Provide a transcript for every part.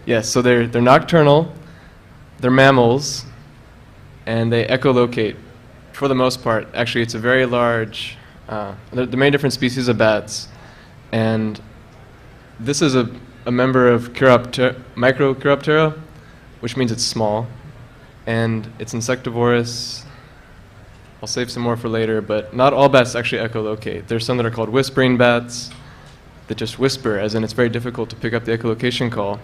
Yes, so they're nocturnal, they're mammals, and they echolocate for the most part. Actually, it's a very large, there are many different species of bats, and this is a member of Microchiroptera, which means it's small, and it's insectivorous. I'll save some more for later, but not all bats actually echolocate. There's some that are called whispering bats that just whisper, as in it's very difficult to pick up the echolocation call.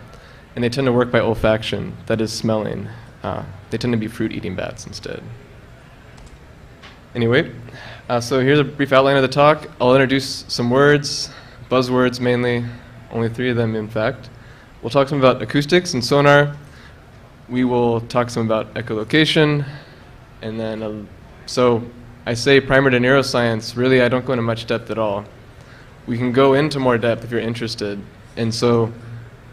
And they tend to work by olfaction, that is smelling. They tend to be fruit-eating bats instead. Anyway, so here's a brief outline of the talk. I'll introduce some words, buzzwords mainly, only 3 of them in fact. We'll talk some about acoustics and sonar. We will talk some about echolocation, and then, so I say primer to neuroscience, really I don't go into much depth at all. We can go into more depth if you're interested, and so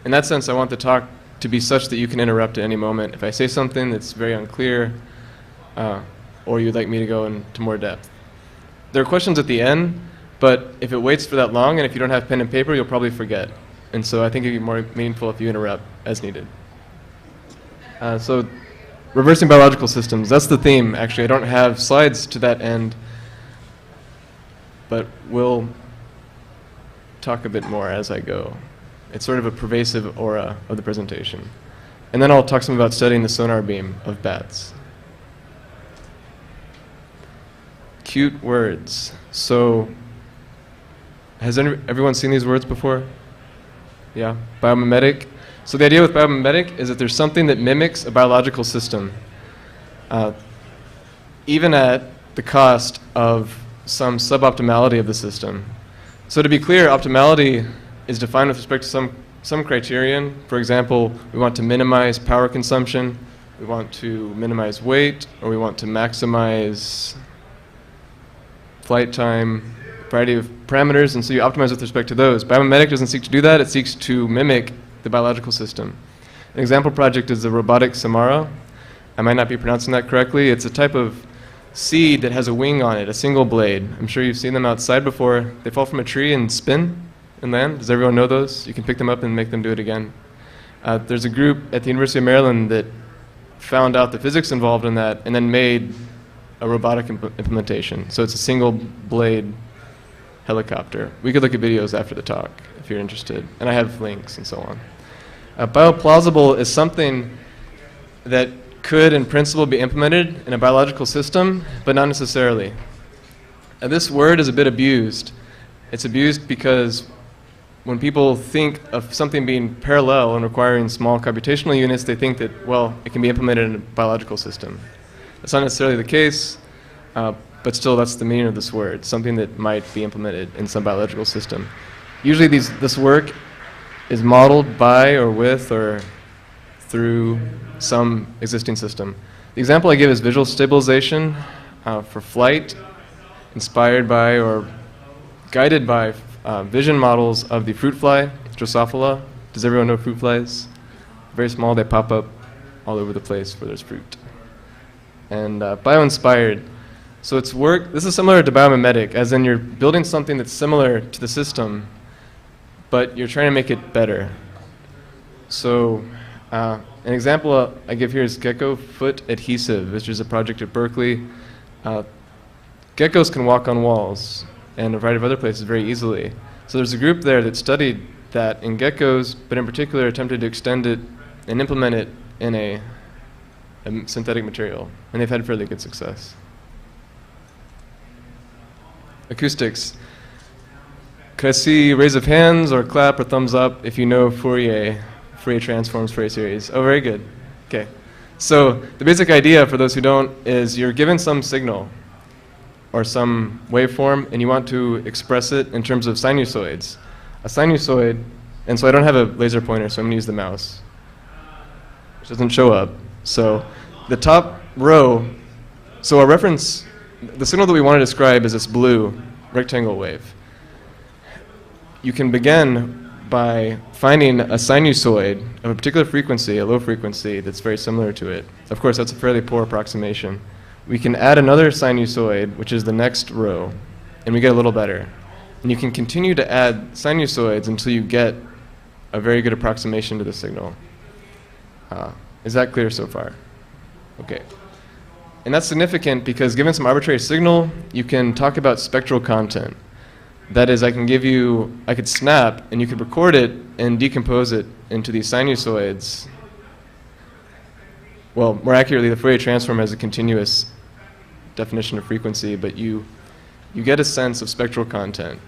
in that sense, I want the talk to be such that you can interrupt at any moment if I say something that's very unclear, or you'd like me to go into more depth. There are questions at the end, but if it waits for that long and if you don't have pen and paper, you'll probably forget. And so I think it'd be more meaningful if you interrupt as needed. So reversing biological systems, that's the theme, actually. I don't have slides to that end, but we'll talk a bit more as I go. It's sort of a pervasive aura of the presentation. And then I'll talk some about studying the sonar beam of bats. Cute words. So, has everyone seen these words before? Yeah, biomimetic. So the idea with biomimetic is that there's something that mimics a biological system, even at the cost of some suboptimality of the system. So to be clear, optimality is defined with respect to some criterion. For example, we want to minimize power consumption, we want to minimize weight, or we want to maximize flight time, a variety of parameters, and so you optimize with respect to those. Biomimetic doesn't seek to do that, it seeks to mimic the biological system. An example project is the robotic Samara. I might not be pronouncing that correctly. It's a type of seed that has a wing on it, a single blade. I'm sure you've seen them outside before. They fall from a tree and spin and land. Does everyone know those? You can pick them up and make them do it again. There's a group at the University of Maryland that found out the physics involved in that and then made a robotic implementation. So it's a single blade helicopter. We could look at videos after the talk if you're interested, and I have links and so on. Bioplausible is something that could in principle be implemented in a biological system, but not necessarily. This word is a bit abused. It's abused because when people think of something being parallel and requiring small computational units, they think that, well, it can be implemented in a biological system. That's not necessarily the case, but still that's the meaning of this word, something that might be implemented in some biological system. Usually this work is modeled by or with or through some existing system. The example I give is visual stabilization for flight, inspired by or guided by vision models of the fruit fly, Drosophila. Does everyone know fruit flies? Very small, they pop up all over the place where there's fruit. And bio-inspired. So it's work, this is similar to biomimetic, as in you're building something that's similar to the system, but you're trying to make it better. So an example I give here is gecko foot adhesive, which is a project at Berkeley. Geckos can walk on walls and a variety of other places very easily. So there's a group there that studied that in geckos, but in particular attempted to extend it and implement it in a synthetic material, and they've had fairly good success. Acoustics. Could I see raise of hands or clap or thumbs up if you know Fourier transforms, Fourier series? Oh, very good. Okay. So the basic idea, for those who don't, is you're given some signal or some waveform, and you want to express it in terms of sinusoids. A sinusoid, and so I don't have a laser pointer, so I'm going to use the mouse, which doesn't show up. So the top row, so our reference, the signal that we want to describe is this blue rectangle wave. You can begin by finding a sinusoid of a particular frequency, a low frequency, that's very similar to it. Of course, that's a fairly poor approximation. We can add another sinusoid, which is the next row, and we get a little better. And you can continue to add sinusoids until you get a very good approximation to the signal. Is that clear so far? Okay. And that's significant because given some arbitrary signal, you can talk about spectral content. That is, I could snap, and you could record it and decompose it into these sinusoids. Well, more accurately, the Fourier transform has a continuous definition of frequency, but you get a sense of spectral content.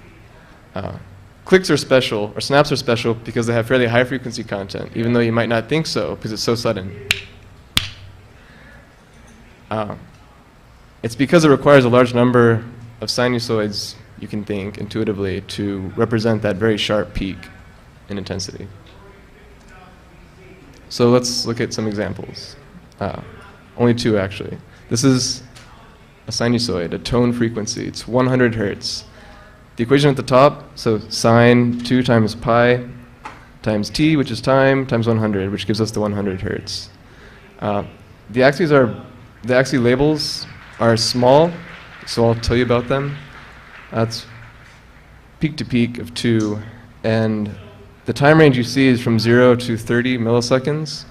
Clicks are special, or snaps are special, because they have fairly high frequency content, even though you might not think so, because it's so sudden. It's because it requires a large number of sinusoids, you can think intuitively, to represent that very sharp peak in intensity. So let's look at some examples. Only two, actually. This is a sinusoid, a tone frequency. It's 100 hertz. The equation at the top, so sine 2 times pi times t, which is time, times 100, which gives us the 100 hertz. The axes labels are small, so I'll tell you about them. That's peak to peak of 2, and the time range you see is from 0 to 30 milliseconds.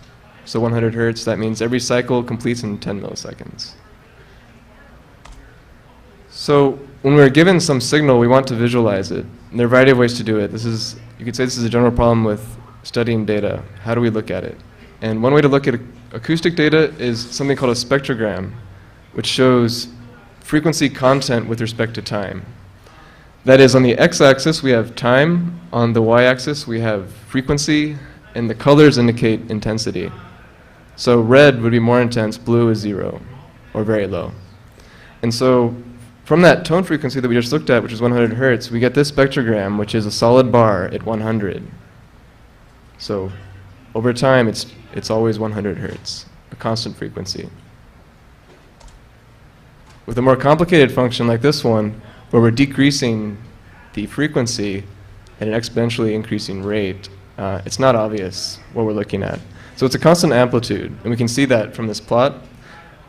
So 100 hertz, that means every cycle completes in 10 milliseconds. So when we're given some signal, we want to visualize it. And there are a variety of ways to do it. You could say this is a general problem with studying data. How do we look at it? And one way to look at acoustic data is something called a spectrogram, which shows frequency content with respect to time. That is, on the x-axis we have time, on the y-axis we have frequency, and the colors indicate intensity. So red would be more intense, blue is 0, or very low. And so from that tone frequency that we just looked at, which is 100 hertz, we get this spectrogram, which is a solid bar at 100. So over time, it's always 100 hertz, a constant frequency. With a more complicated function like this one, where we're decreasing the frequency at an exponentially increasing rate, it's not obvious what we're looking at. So it's a constant amplitude, and we can see that from this plot.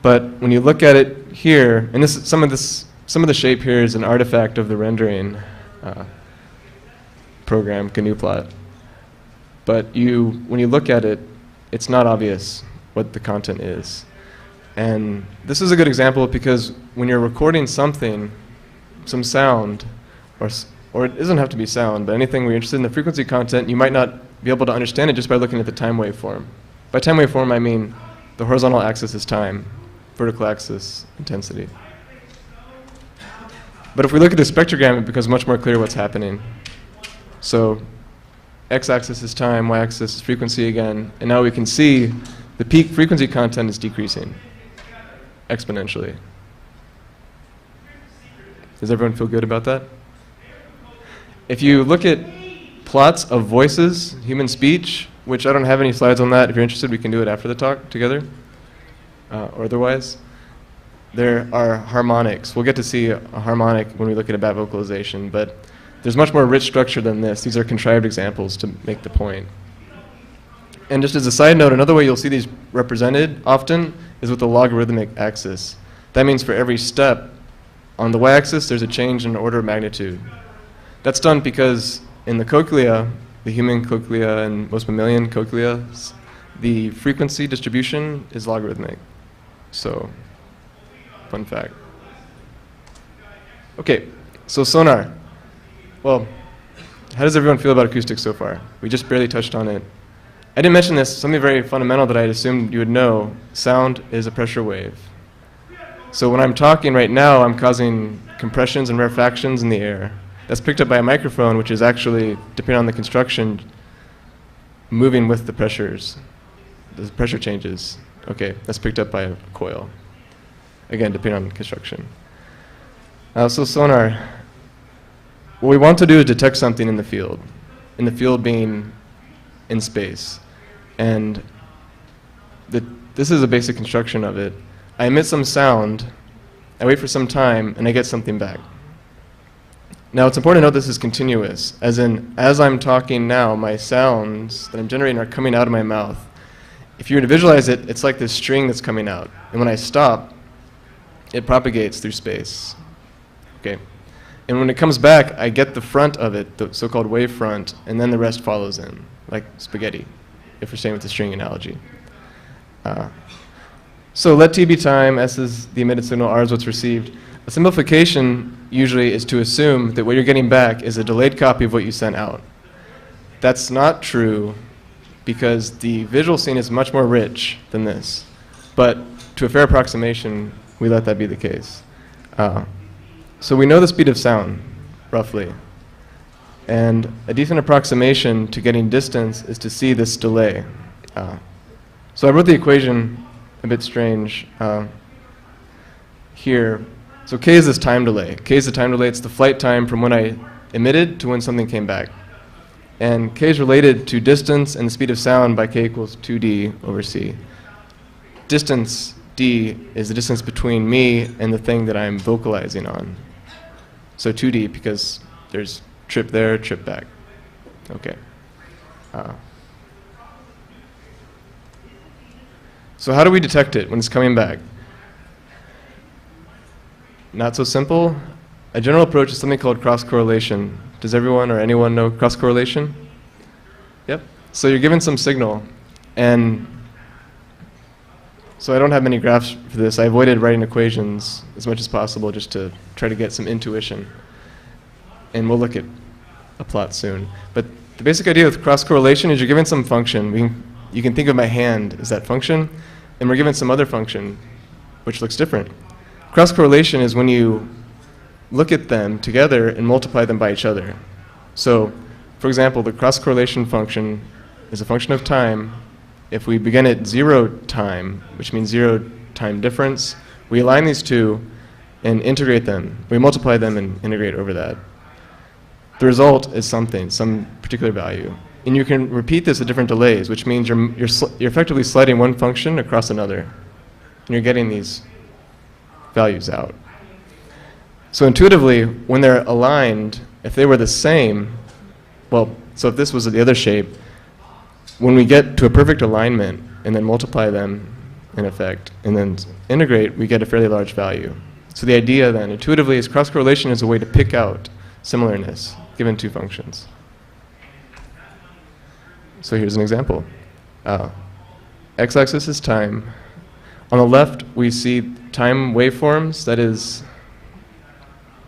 But when you look at it here, and some of the shape here is an artifact of the rendering program, GNU plot. But when you look at it, it's not obvious what the content is. And this is a good example because when you're recording something, some sound, or it doesn't have to be sound, but anything where you're interested in the frequency content, you might not be able to understand it just by looking at the time waveform. By time waveform, I mean the horizontal axis is time, vertical axis, intensity. But if we look at the spectrogram, it becomes much more clear what's happening. So x-axis is time, y-axis is frequency again, and now we can see the peak frequency content is decreasing exponentially. Does everyone feel good about that? If you look at plots of voices, human speech, which I don't have any slides on that. If you're interested, we can do it after the talk together, or otherwise. There are harmonics. We'll get to see a harmonic when we look at about vocalization, but there's much more rich structure than this. These are contrived examples to make the point. And just as a side note, another way you'll see these represented often is with the logarithmic axis. That means for every step on the y-axis, there's a change in order of magnitude. That's done because in the cochlea, the human cochlea and most mammalian cochleas, the frequency distribution is logarithmic. So, fun fact. Okay, so sonar. Well, how does everyone feel about acoustics so far? We just barely touched on it. I didn't mention this, something very fundamental that I assumed you would know. Sound is a pressure wave. So when I'm talking right now, I'm causing compressions and rarefactions in the air. That's picked up by a microphone, which is actually, depending on the construction, moving with the pressures. The pressure changes. Okay, that's picked up by a coil. Again, depending on construction. So sonar. What we want to do is detect something in the field being in space. And this is a basic construction of it. I emit some sound, I wait for some time, and I get something back. Now it's important to note this is continuous, as in, as I'm talking now, my sounds that I'm generating are coming out of my mouth. If you were to visualize it, it's like this string that's coming out. And when I stop, it propagates through space. Okay. And when it comes back, I get the front of it, the so-called wave front, and then the rest follows in, like spaghetti, if we're staying with the string analogy. So let t be time, s is the emitted signal, r is what's received. A simplification usually is to assume that what you're getting back is a delayed copy of what you sent out. That's not true because the visual scene is much more rich than this. But to a fair approximation, we let that be the case. So we know the speed of sound, roughly. And a decent approximation to getting distance is to see this delay. So I wrote the equation a bit strange here. So k is this time delay. K is the time delay. It's the flight time from when I emitted to when something came back. And k is related to distance and the speed of sound by k equals 2d over c. Distance, d, is the distance between me and the thing that I'm vocalizing on. So 2d because there's trip there, trip back. Okay. So how do we detect it when it's coming back? Not so simple. A general approach is something called cross-correlation. Does everyone or anyone know cross-correlation? Yep. So you're given some signal, and so I don't have many graphs for this. I avoided writing equations as much as possible just to try to get some intuition. And we'll look at a plot soon. But the basic idea with cross-correlation is you're given some function. You can think of my hand as that function, and we're given some other function which looks different. Cross-correlation is when you look at them together and multiply them by each other. So, for example, the cross-correlation function is a function of time. If we begin at 0 time, which means 0 time difference, we align these two and integrate them. We multiply them and integrate over that. The result is something, some particular value. And you can repeat this at different delays, which means you're effectively sliding one function across another. And you're getting these values out. So intuitively, when they're aligned, if they were the same, well, so if this was the other shape, when we get to a perfect alignment and then multiply them in effect and then integrate, we get a fairly large value. So the idea then, intuitively, is cross-correlation is a way to pick out similarness given two functions. So here's an example. X-axis is time. On the left, we see time waveforms, that is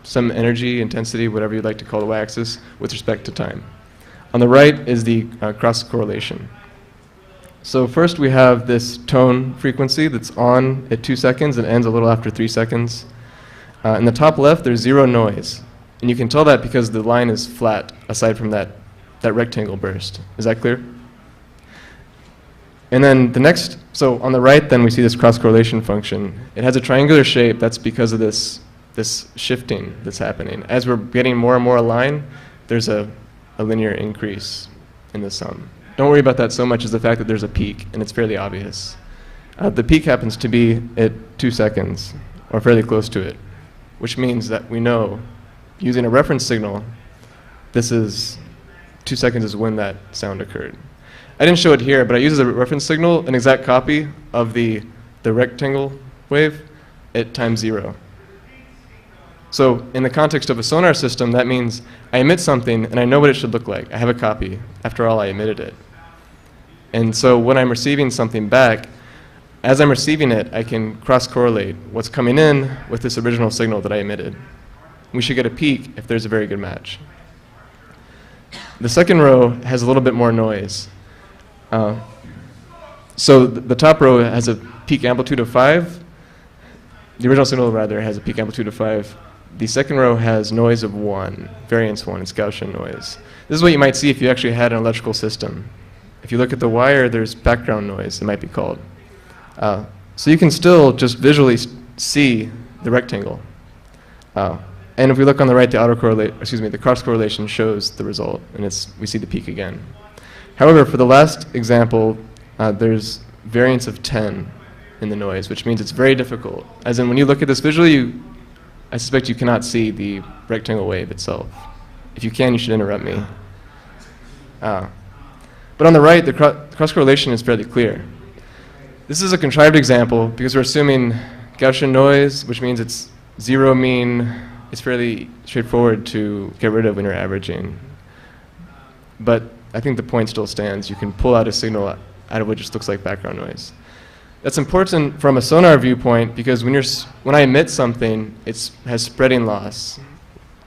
some energy, intensity, whatever you'd like to call the y-axis, with respect to time. On the right is the cross-correlation. So first we have this tone frequency that's on at 2 seconds and ends a little after 3 seconds. In the top left, there's 0 noise. And you can tell that because the line is flat, aside from that rectangle burst. Is that clear? And then the next, so on the right, then we see this cross-correlation function. It has a triangular shape. That's because of this shifting that's happening. As we're getting more and more aligned, there's a linear increase in the sum. Don't worry about that so much as the fact that there's a peak, and it's fairly obvious. The peak happens to be at 2 seconds, or fairly close to it, which means that we know, using a reference signal, this is 2 seconds is when that sound occurred. I didn't show it here, but I use as a reference signal an exact copy of the rectangle wave at time 0. So in the context of a sonar system, that means I emit something and I know what it should look like. I have a copy. After all, I emitted it. And so when I'm receiving something back, as I'm receiving it, I can cross-correlate what's coming in with this original signal that I emitted. We should get a peak if there's a very good match. The second row has a little bit more noise. So the top row has a peak amplitude of 5. The original signal, rather, has a peak amplitude of 5. The second row has noise of 1, variance 1, it's Gaussian noise. This is what you might see if you actually had an electrical system. If you look at the wire, there's background noise, it might be called. So you can still just visually see the rectangle. And if we look on the right, the cross-correlation shows the result, and we see the peak again. However, for the last example, there's variance of 10 in the noise, which means it's very difficult. As in, when you look at this visually, I suspect you cannot see the rectangle wave itself. If you can, you should interrupt me. But on the right, the cross-correlation is fairly clear. This is a contrived example because we're assuming Gaussian noise, which means it's 0 mean. It's fairly straightforward to get rid of when you're averaging. But I think the point still stands. You can pull out a signal out of what just looks like background noise. That's important from a sonar viewpoint because when I emit something, it has spreading loss.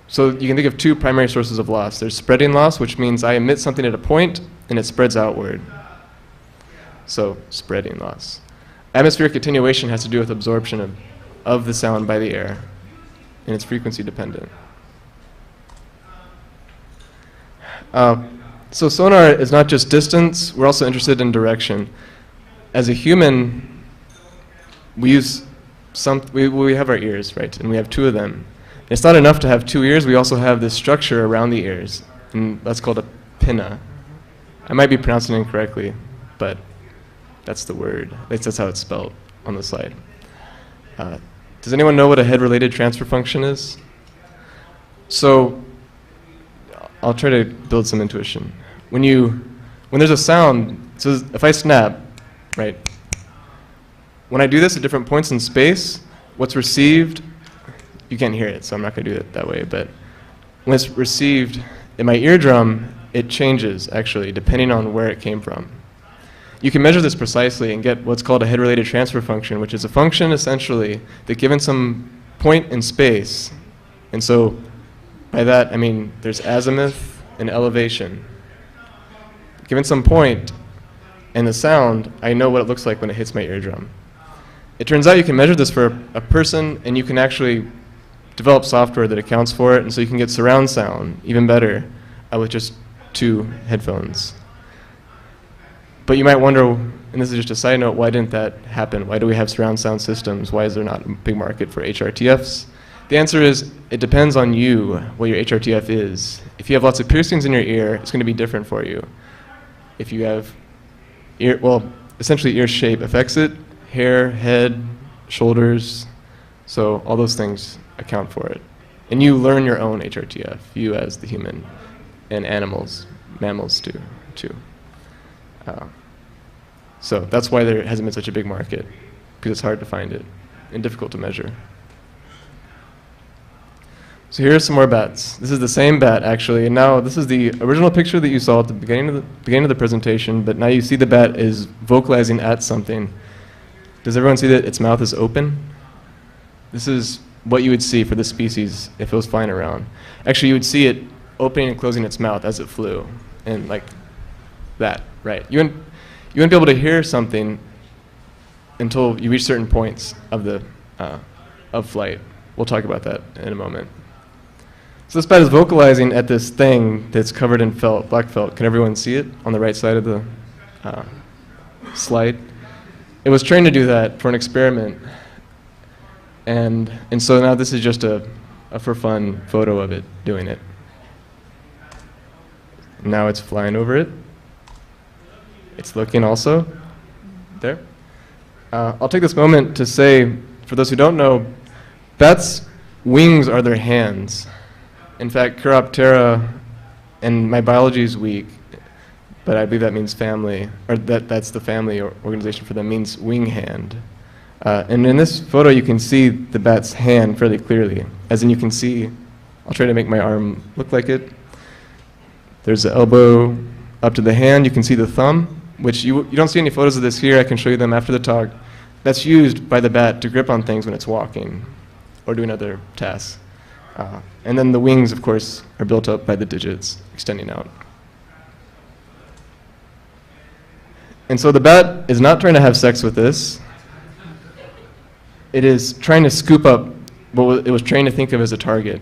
So you can think of two primary sources of loss. There's spreading loss, which means I emit something at a point and it spreads outward. So spreading loss. Atmospheric attenuation has to do with absorption of the sound by the air, and it's frequency dependent. So sonar is not just distance, we're also interested in direction. As a human, we have our ears, right? And we have two of them. And it's not enough to have two ears, we also have this structure around the ears, and that's called a pinna. I might be pronouncing it incorrectly, but that's the word. At least that's how it's spelled on the slide. Does anyone know what a head-related transfer function is? So I'll try to build some intuition. When there's a sound, so if I snap, right? When I do this at different points in space, what's received, you can't hear it, so I'm not going to do it that way, but when it's received in my eardrum, it changes, actually, depending on where it came from. You can measure this precisely and get what's called a head-related transfer function, which is a function, essentially, that given some point in space, and so by that, I mean there's azimuth and elevation. Given some point and the sound, I know what it looks like when it hits my eardrum. It turns out you can measure this for a person, and you can actually develop software that accounts for it, and so you can get surround sound even better with just two headphones. But you might wonder, and this is just a side note, why didn't that happen? Why do we have surround sound systems? Why is there not a big market for HRTFs? The answer is, it depends on you, what your HRTF is. If you have lots of piercings in your ear, it's going to be different for you. If you have essentially ear shape affects it, hair, head, shoulders, so all those things account for it. And you learn your own HRTF, you as the human, and animals, mammals too. So that's why there hasn't been such a big market, because it's hard to find it and difficult to measure. So here are some more bats. This is the same bat, actually, and now this is the original picture that you saw at the beginning of the presentation, but now you see the bat is vocalizing at something. Does everyone see that its mouth is open? This is what you would see for this species if it was flying around. Actually, you would see it opening and closing its mouth as it flew, and like that, right? You wouldn't be able to hear something until you reach certain points of flight. We'll talk about that in a moment. So this bat is vocalizing at this thing that's covered in felt, black felt. Can everyone see it on the right side of the slide? It was trained to do that for an experiment. And so now this is just a for fun photo of it doing it. Now it's flying over it. It's looking also there. I'll take this moment to say, for those who don't know, bats' wings are their hands. In fact, Chiroptera, and my biology is weak, but I believe that means family, or that's the family organization for them, means wing hand. And in this photo, you can see the bat's hand fairly clearly. As in, you can see, I'll try to make my arm look like it. There's the elbow up to the hand. You can see the thumb, which you don't see any photos of this here. I can show you them after the talk. That's used by the bat to grip on things when it's walking or doing other tasks. And then the wings, of course, are built up by the digits extending out. And so the bat is not trying to have sex with this. It is trying to scoop up what it was trained to think of as a target.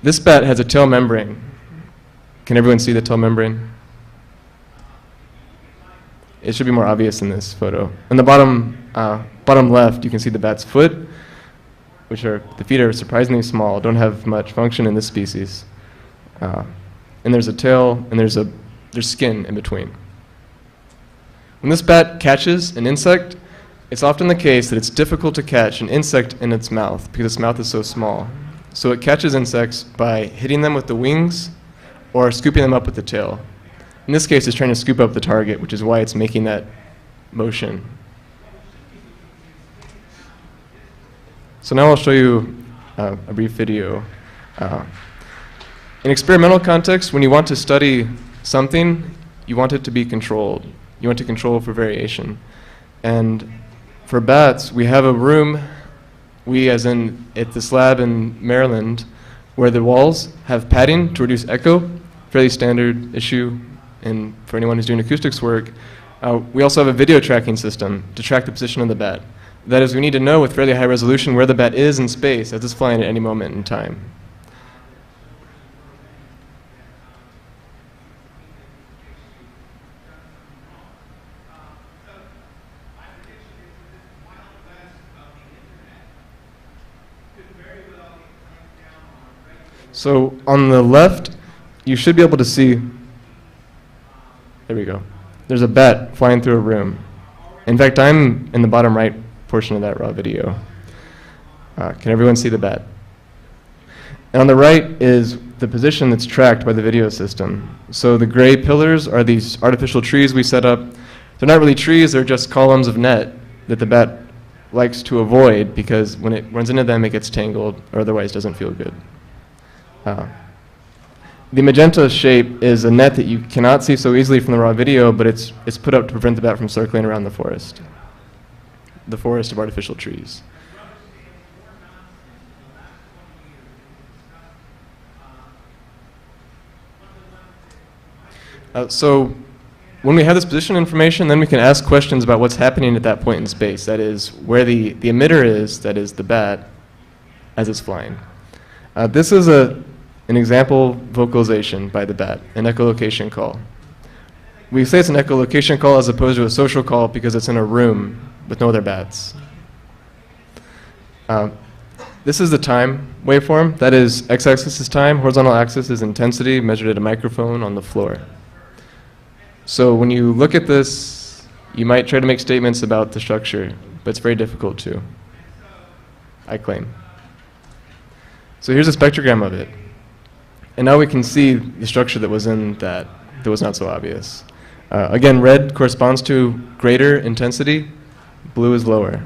This bat has a tail membrane. Can everyone see the tail membrane? It should be more obvious in this photo. In the bottom left, you can see the bat's foot, the feet are surprisingly small, don't have much function in this species. And there's a tail, and there's skin in between. When this bat catches an insect, it's often the case that it's difficult to catch an insect in its mouth because its mouth is so small. So it catches insects by hitting them with the wings or scooping them up with the tail. In this case, it's trying to scoop up the target, which is why it's making that motion. So now I'll show you a brief video. In experimental context, when you want to study something, you want it to be controlled. You want to control for variation. And for bats, we have a room, we as in at this lab in Maryland, where the walls have padding to reduce echo, fairly standard issue and for anyone who's doing acoustics work. We also have a video tracking system to track the position of the bat. That is, we need to know with fairly high resolution where the bat is in space as it's flying at any moment in time. So on the left, you should be able to see, there we go. There's a bat flying through a room. In fact, I'm in the bottom right portion of that raw video. Can everyone see the bat? And on the right is the position that's tracked by the video system. So the gray pillars are these artificial trees we set up. They're not really trees, they're just columns of net that the bat likes to avoid because when it runs into them, it gets tangled or otherwise doesn't feel good. The magenta shape is a net that you cannot see so easily from the raw video, but it's put up to prevent the bat from circling around the forest of artificial trees. So when we have this position information, then we can ask questions about what's happening at that point in space. That is, where the emitter is, that is the bat, as it's flying. This is an example vocalization by the bat, an echolocation call. We say it's an echolocation call as opposed to a social call because it's in a room with no other bats. This is the time waveform. That is, x-axis is time, horizontal axis is intensity measured at a microphone on the floor. So when you look at this, you might try to make statements about the structure, but it's very difficult to, I claim. So here's a spectrogram of it. And now we can see the structure that was in that was not so obvious. Again, red corresponds to greater intensity, blue is lower.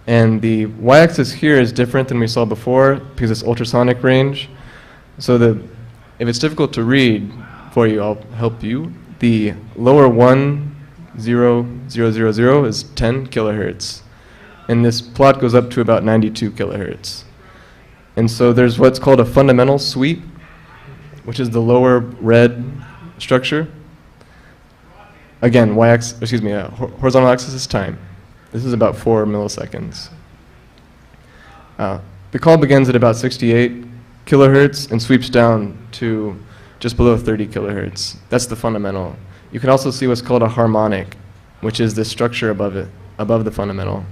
And the y-axis here is different than we saw before because it's ultrasonic range. So if it's difficult to read for you, I'll help you. The lower 1,0,0,0 is 10 kilohertz. And this plot goes up to about 92 kilohertz. And so there's what's called a fundamental sweep, which is the lower red structure. Again, horizontal axis is time. This is about 4 milliseconds. The call begins at about 68 kilohertz and sweeps down to just below 30 kilohertz. That's the fundamental. You can also see what's called a harmonic, which is the structure above it, above the fundamental.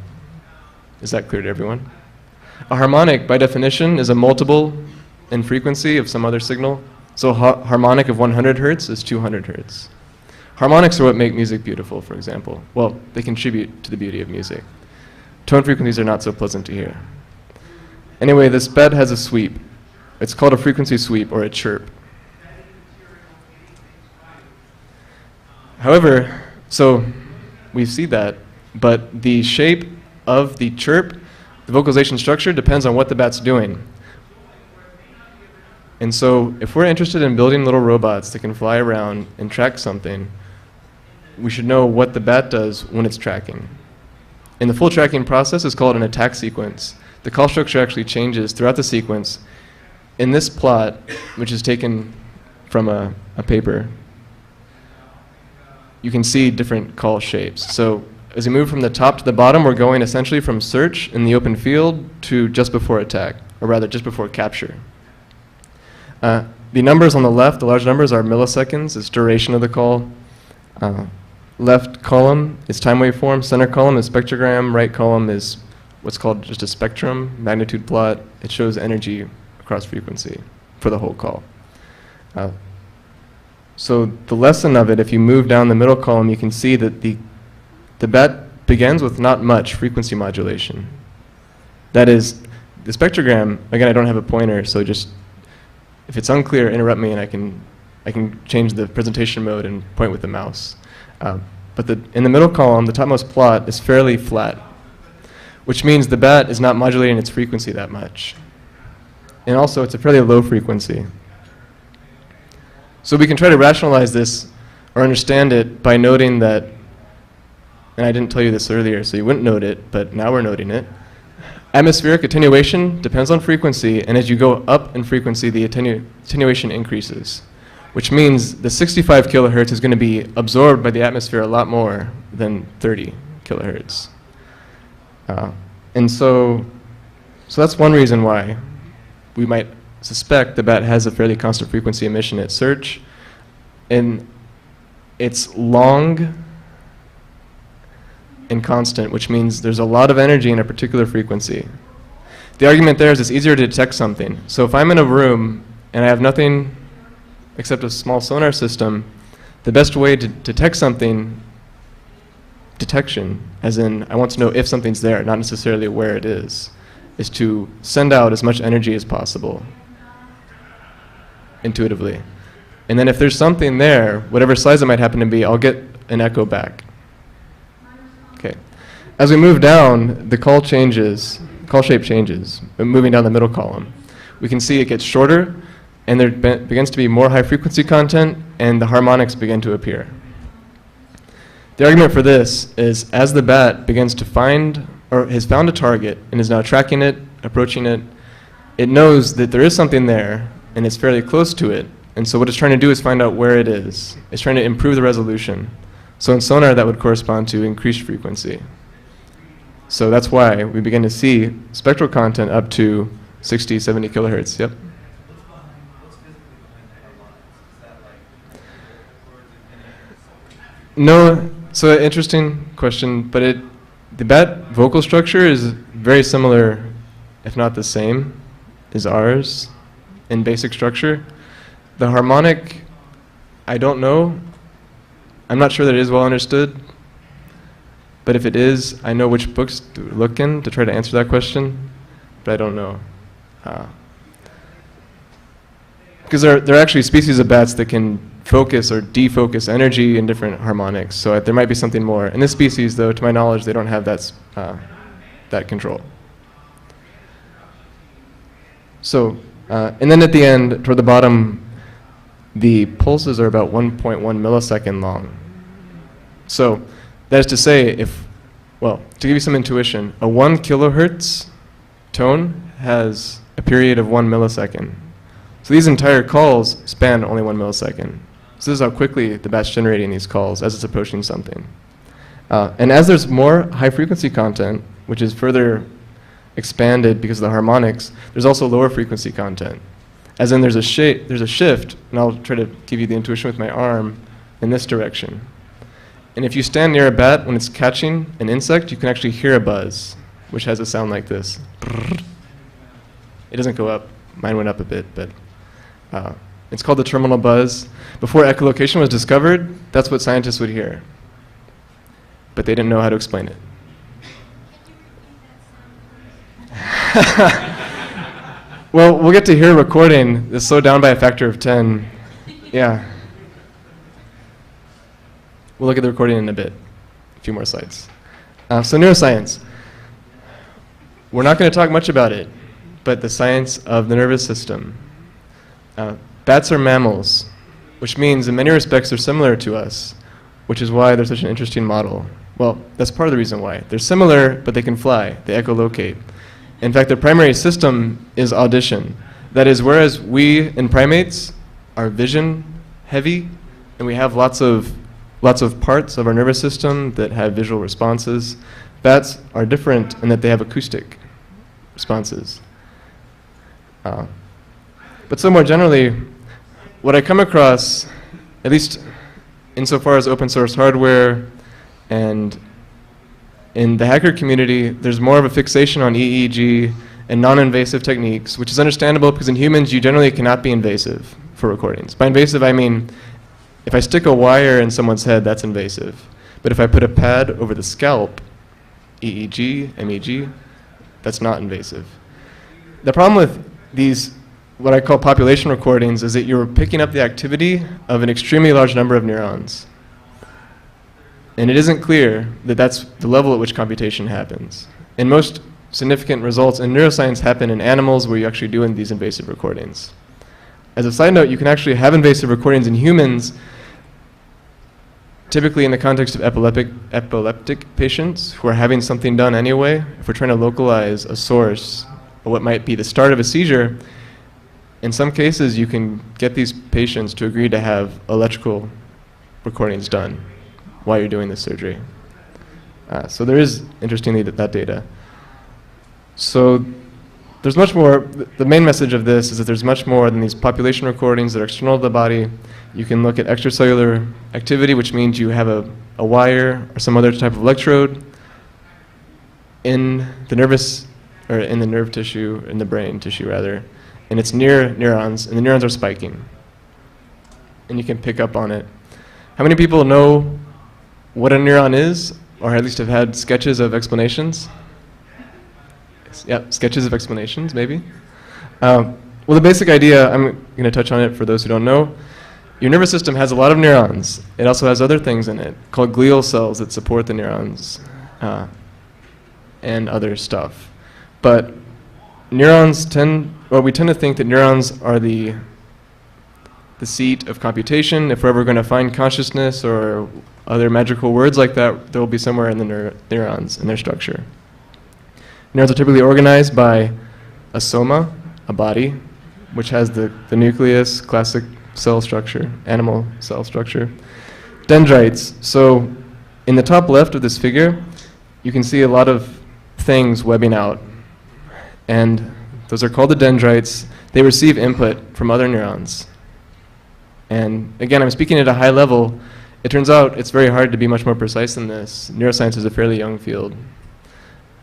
Is that clear to everyone? A harmonic, by definition, is a multiple in frequency of some other signal. So harmonic of 100 hertz is 200 hertz. Harmonics are what make music beautiful, for example. Well, they contribute to the beauty of music. Tone frequencies are not so pleasant to hear. Anyway, this bed has a sweep. It's called a frequency sweep or a chirp. However, so we see that, but the shape of the chirp, the vocalization structure, depends on what the bat's doing. And so if we're interested in building little robots that can fly around and track something, we should know what the bat does when it's tracking. And the full tracking process is called an attack sequence. The call structure actually changes throughout the sequence. In this plot, which is taken from a paper, you can see different call shapes. So as we move from the top to the bottom, we're going essentially from search in the open field to just before attack, or rather just before capture. The numbers on the left, the large numbers, are milliseconds. It's duration of the call. Left column is time waveform. Center column is spectrogram. Right column is what's called just a spectrum, magnitude plot. It shows energy across frequency for the whole call. So the lesson of it, if you move down the middle column, you can see that the bat begins with not much frequency modulation. That is, the spectrogram, again, I don't have a pointer, so just, if it's unclear, interrupt me and I can change the presentation mode and point with the mouse. But in the middle column, the topmost plot is fairly flat, which means the bat is not modulating its frequency that much. And also, it's a fairly low frequency. So we can try to rationalize this or understand it by noting that and I didn't tell you this earlier, so you wouldn't note it, but now we're noting it. Atmospheric attenuation depends on frequency, and as you go up in frequency, the attenuation increases, which means the 65 kilohertz is going to be absorbed by the atmosphere a lot more than 30 kilohertz. And so that's one reason why we might suspect the bat has a fairly constant frequency emission at search. And it's long and constant, which means there's a lot of energy in a particular frequency. The argument there is it's easier to detect something. So if I'm in a room and I have nothing except a small sonar system, the best way to detect something, detection, as in I want to know if something's there, not necessarily where it is to send out as much energy as possible intuitively. And then if there's something there, whatever size it might happen to be, I'll get an echo back. Okay. As we move down, the call shape changes, moving down the middle column. We can see it gets shorter, and there begins to be more high frequency content, and the harmonics begin to appear. The argument for this is as the bat begins to find, or has found a target, and is now tracking it, approaching it, it knows that there is something there, and it's fairly close to it. And so what it's trying to do is find out where it is. It's trying to improve the resolution. So in sonar, that would correspond to increased frequency. So that's why we begin to see spectral content up to 60, 70 kilohertz. Yep. No, so interesting question, but the bat vocal structure is very similar, if not the same, as ours in basic structure. The harmonic, I don't know. I'm not sure that it is well understood, but if it is, I know which books to look in to try to answer that question, but I don't know. Because there are actually species of bats that can focus or defocus energy in different harmonics, so there might be something more. In this species, though, to my knowledge, they don't have that control. So, and then at the end, toward the bottom, the pulses are about 1.1 millisecond long. So that is to say, to give you some intuition, a 1 kilohertz tone has a period of 1 millisecond. So these entire calls span only 1 millisecond. So this is how quickly the bat's generating these calls as it's approaching something. And as there's more high frequency content, which is further expanded because of the harmonics, there's also lower frequency content. As in there's a shift, and I'll try to give you the intuition with my arm in this direction. And if you stand near a bat when it's catching an insect, you can actually hear a buzz, which has a sound like this. It doesn't go up. Mine went up a bit, but it's called the terminal buzz. Before echolocation was discovered, that's what scientists would hear. But they didn't know how to explain it. Well, we'll get to hear a recording that's slowed down by a factor of 10. Yeah. We'll look at the recording in a bit. A few more slides. So neuroscience. We're not going to talk much about it, but the science of the nervous system. Bats are mammals, which means in many respects they're similar to us, which is why they're such an interesting model. Well, that's part of the reason why. They're similar, but they can fly. They echolocate. In fact, their primary system is audition. That is, whereas we in primates are vision heavy, and we have lots of parts of our nervous system that have visual responses, bats are different in that they have acoustic responses. But so more generally, what I come across, at least insofar as open source hardware and in the hacker community, there's more of a fixation on EEG and non-invasive techniques, which is understandable because in humans you generally cannot be invasive for recordings. By invasive I mean if I stick a wire in someone's head, that's invasive. But if I put a pad over the scalp, EEG, MEG, that's not invasive. The problem with these, what I call population recordings, is that you're picking up the activity of an extremely large number of neurons. And it isn't clear that that's the level at which computation happens. And most significant results in neuroscience happen in animals where you actually do these invasive recordings. As a side note, you can actually have invasive recordings in humans typically in the context of epileptic patients who are having something done anyway, if we're trying to localize a source or what might be the start of a seizure, in some cases you can get these patients to agree to have electrical recordings done while you're doing this surgery. So there is, interestingly, that data. So there's much more. The main message of this is that there's much more than these population recordings that are external to the body. You can look at extracellular activity, which means you have a wire or some other type of electrode in the in the nerve tissue, in the brain tissue rather, and it's near neurons, and the neurons are spiking. And you can pick up on it. How many people know what a neuron is, or at least have had sketches of explanations? Yep, sketches of explanations, maybe. Well, the basic idea, I'm going to touch on it for those who don't know. Your nervous system has a lot of neurons. It also has other things in it called glial cells that support the neurons and other stuff. But neurons we tend to think that neurons are the seat of computation. If we're ever going to find consciousness or other magical words like that, there will be somewhere in the neurons and their structure. Neurons are typically organized by a soma, a body, which has the nucleus, classic cell structure, animal cell structure. Dendrites. So in the top left of this figure, you can see a lot of things webbing out. And those are called the dendrites. They receive input from other neurons. And again, I'm speaking at a high level. It turns out it's very hard to be much more precise than this. Neuroscience is a fairly young field.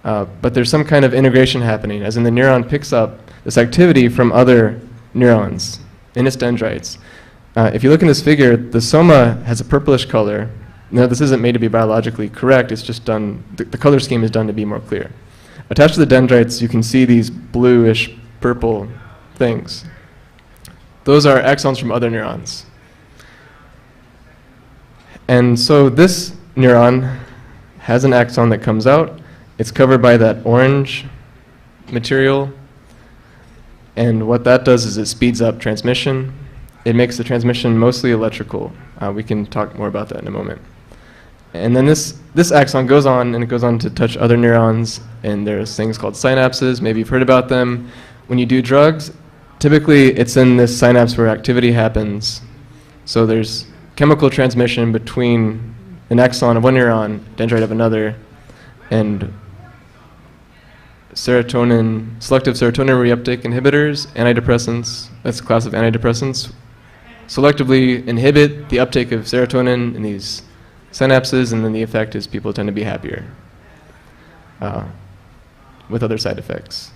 But there's some kind of integration happening, as in the neuron picks up this activity from other neurons in its dendrites. If you look in this figure, the soma has a purplish color. Now, this isn't made to be biologically correct. It's just done, the color scheme is done to be more clear. Attached to the dendrites, you can see these bluish purple things. Those are axons from other neurons. And so this neuron has an axon that comes out. It's covered by that orange material. And what that does is it speeds up transmission. It makes the transmission mostly electrical. We can talk more about that in a moment. And then this axon goes on, and it goes on to touch other neurons. And there's things called synapses. Maybe you've heard about them. When you do drugs, typically it's in this synapse where activity happens. So there's chemical transmission between an axon of one neuron, dendrite of another, and serotonin, selective serotonin reuptake inhibitors, antidepressants, that's a class of antidepressants, selectively inhibit the uptake of serotonin in these synapses, and then the effect is people tend to be happier with other side effects.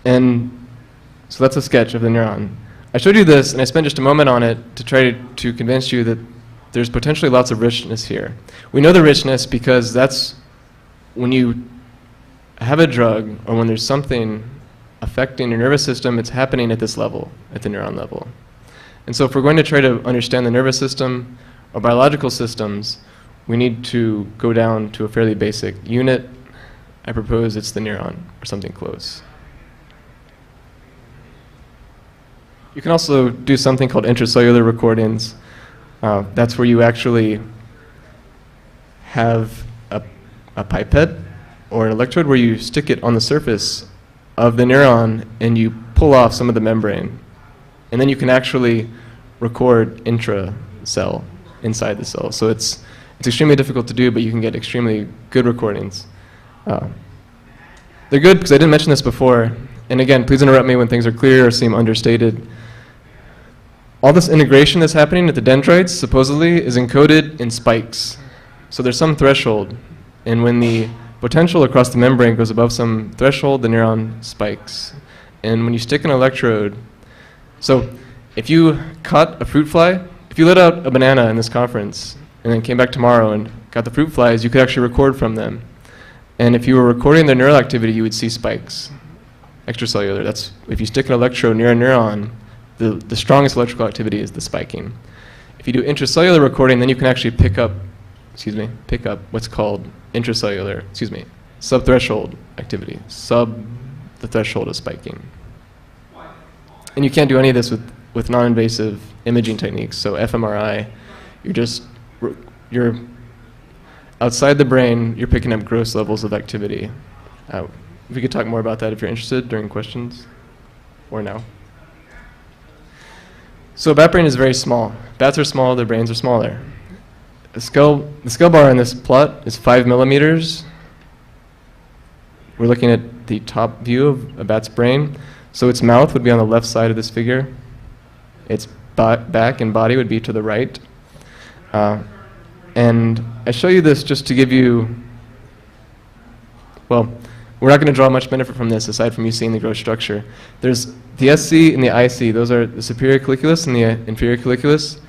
And so that's a sketch of the neuron. I showed you this, and I spent just a moment on it to try to convince you that there's potentially lots of richness here. We know the richness because that's when you have a drug or when there's something affecting your nervous system, it's happening at this level, at the neuron level. And so if we're going to try to understand the nervous system or biological systems, we need to go down to a fairly basic unit. I propose it's the neuron or something close. You can also do something called intracellular recordings. That's where you actually have a pipette or an electrode where you stick it on the surface of the neuron and you pull off some of the membrane. And then you can actually record intra-cell, inside the cell. So it's extremely difficult to do, but you can get extremely good recordings. They're good because I didn't mention this before. And again, please interrupt me when things are clear or seem understated. All this integration that's happening at the dendrites, supposedly, is encoded in spikes. So there's some threshold. And when the potential across the membrane goes above some threshold, the neuron spikes. And when you stick an electrode, so if you caught a fruit fly, if you let out a banana in this conference and then came back tomorrow and got the fruit flies, you could actually record from them. And if you were recording their neural activity, you would see spikes, extracellular. That's if you stick an electrode near a neuron, the strongest electrical activity is the spiking. If you do intracellular recording, then you can actually pick up what's called intracellular, subthreshold activity, sub the threshold of spiking. And you can't do any of this with non-invasive imaging techniques. So fMRI, you're just you're outside the brain, you're picking up gross levels of activity. We could talk more about that if you're interested during questions, or now. So a bat brain is very small. Bats are small, their brains are smaller. The skull bar in this plot is 5 millimeters. We're looking at the top view of a bat's brain. So its mouth would be on the left side of this figure. Its back and body would be to the right. And I show you this just to give you, well, we're not going to draw much benefit from this aside from you seeing the gross structure. There's the SC and the IC. Those are the superior colliculus and the inferior colliculus.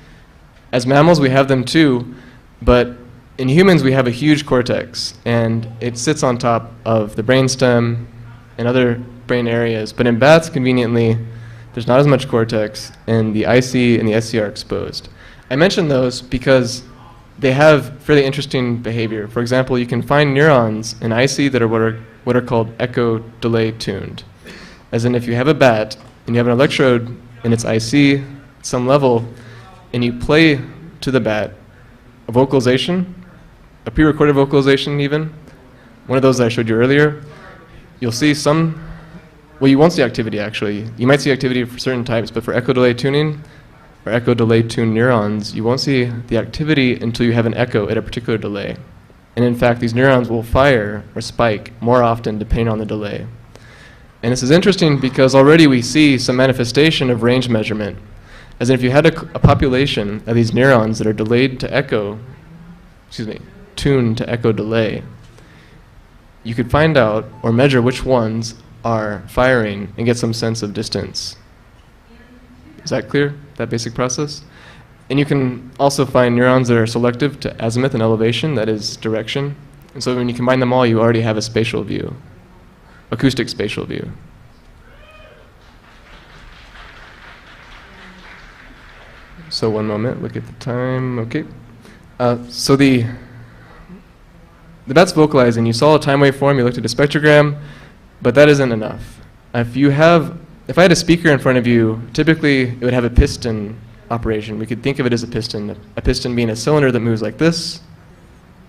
As mammals, we have them too, but in humans, we have a huge cortex, and it sits on top of the brainstem and other brain areas. But in bats, conveniently, there's not as much cortex, and the IC and the SC are exposed. I mention those because they have fairly interesting behavior. For example, you can find neurons in IC that are what are called echo delay tuned. As in, if you have a bat and you have an electrode in its IC at some level, and you play to the bat a vocalization, a pre-recorded vocalization even, one of those that I showed you earlier, you'll see some, well, you won't see activity actually. You might see activity for certain types, but for echo delay tuning or echo delay tuned neurons, you won't see the activity until you have an echo at a particular delay. And in fact, these neurons will fire or spike more often depending on the delay. And this is interesting because already we see some manifestation of range measurement. As in, if you had a population of these neurons that are delayed to echo, tuned to echo delay, you could find out or measure which ones are firing and get some sense of distance. Is that clear, that basic process? And you can also find neurons that are selective to azimuth and elevation, that is direction. And so when you combine them all, you already have a spatial view, acoustic spatial view. So one moment, look at the time, okay. So the bat's vocalizing. You saw a time waveform, you looked at a spectrogram, but that isn't enough. If I had a speaker in front of you, typically it would have a piston operation. We could think of it as a piston being a cylinder that moves like this.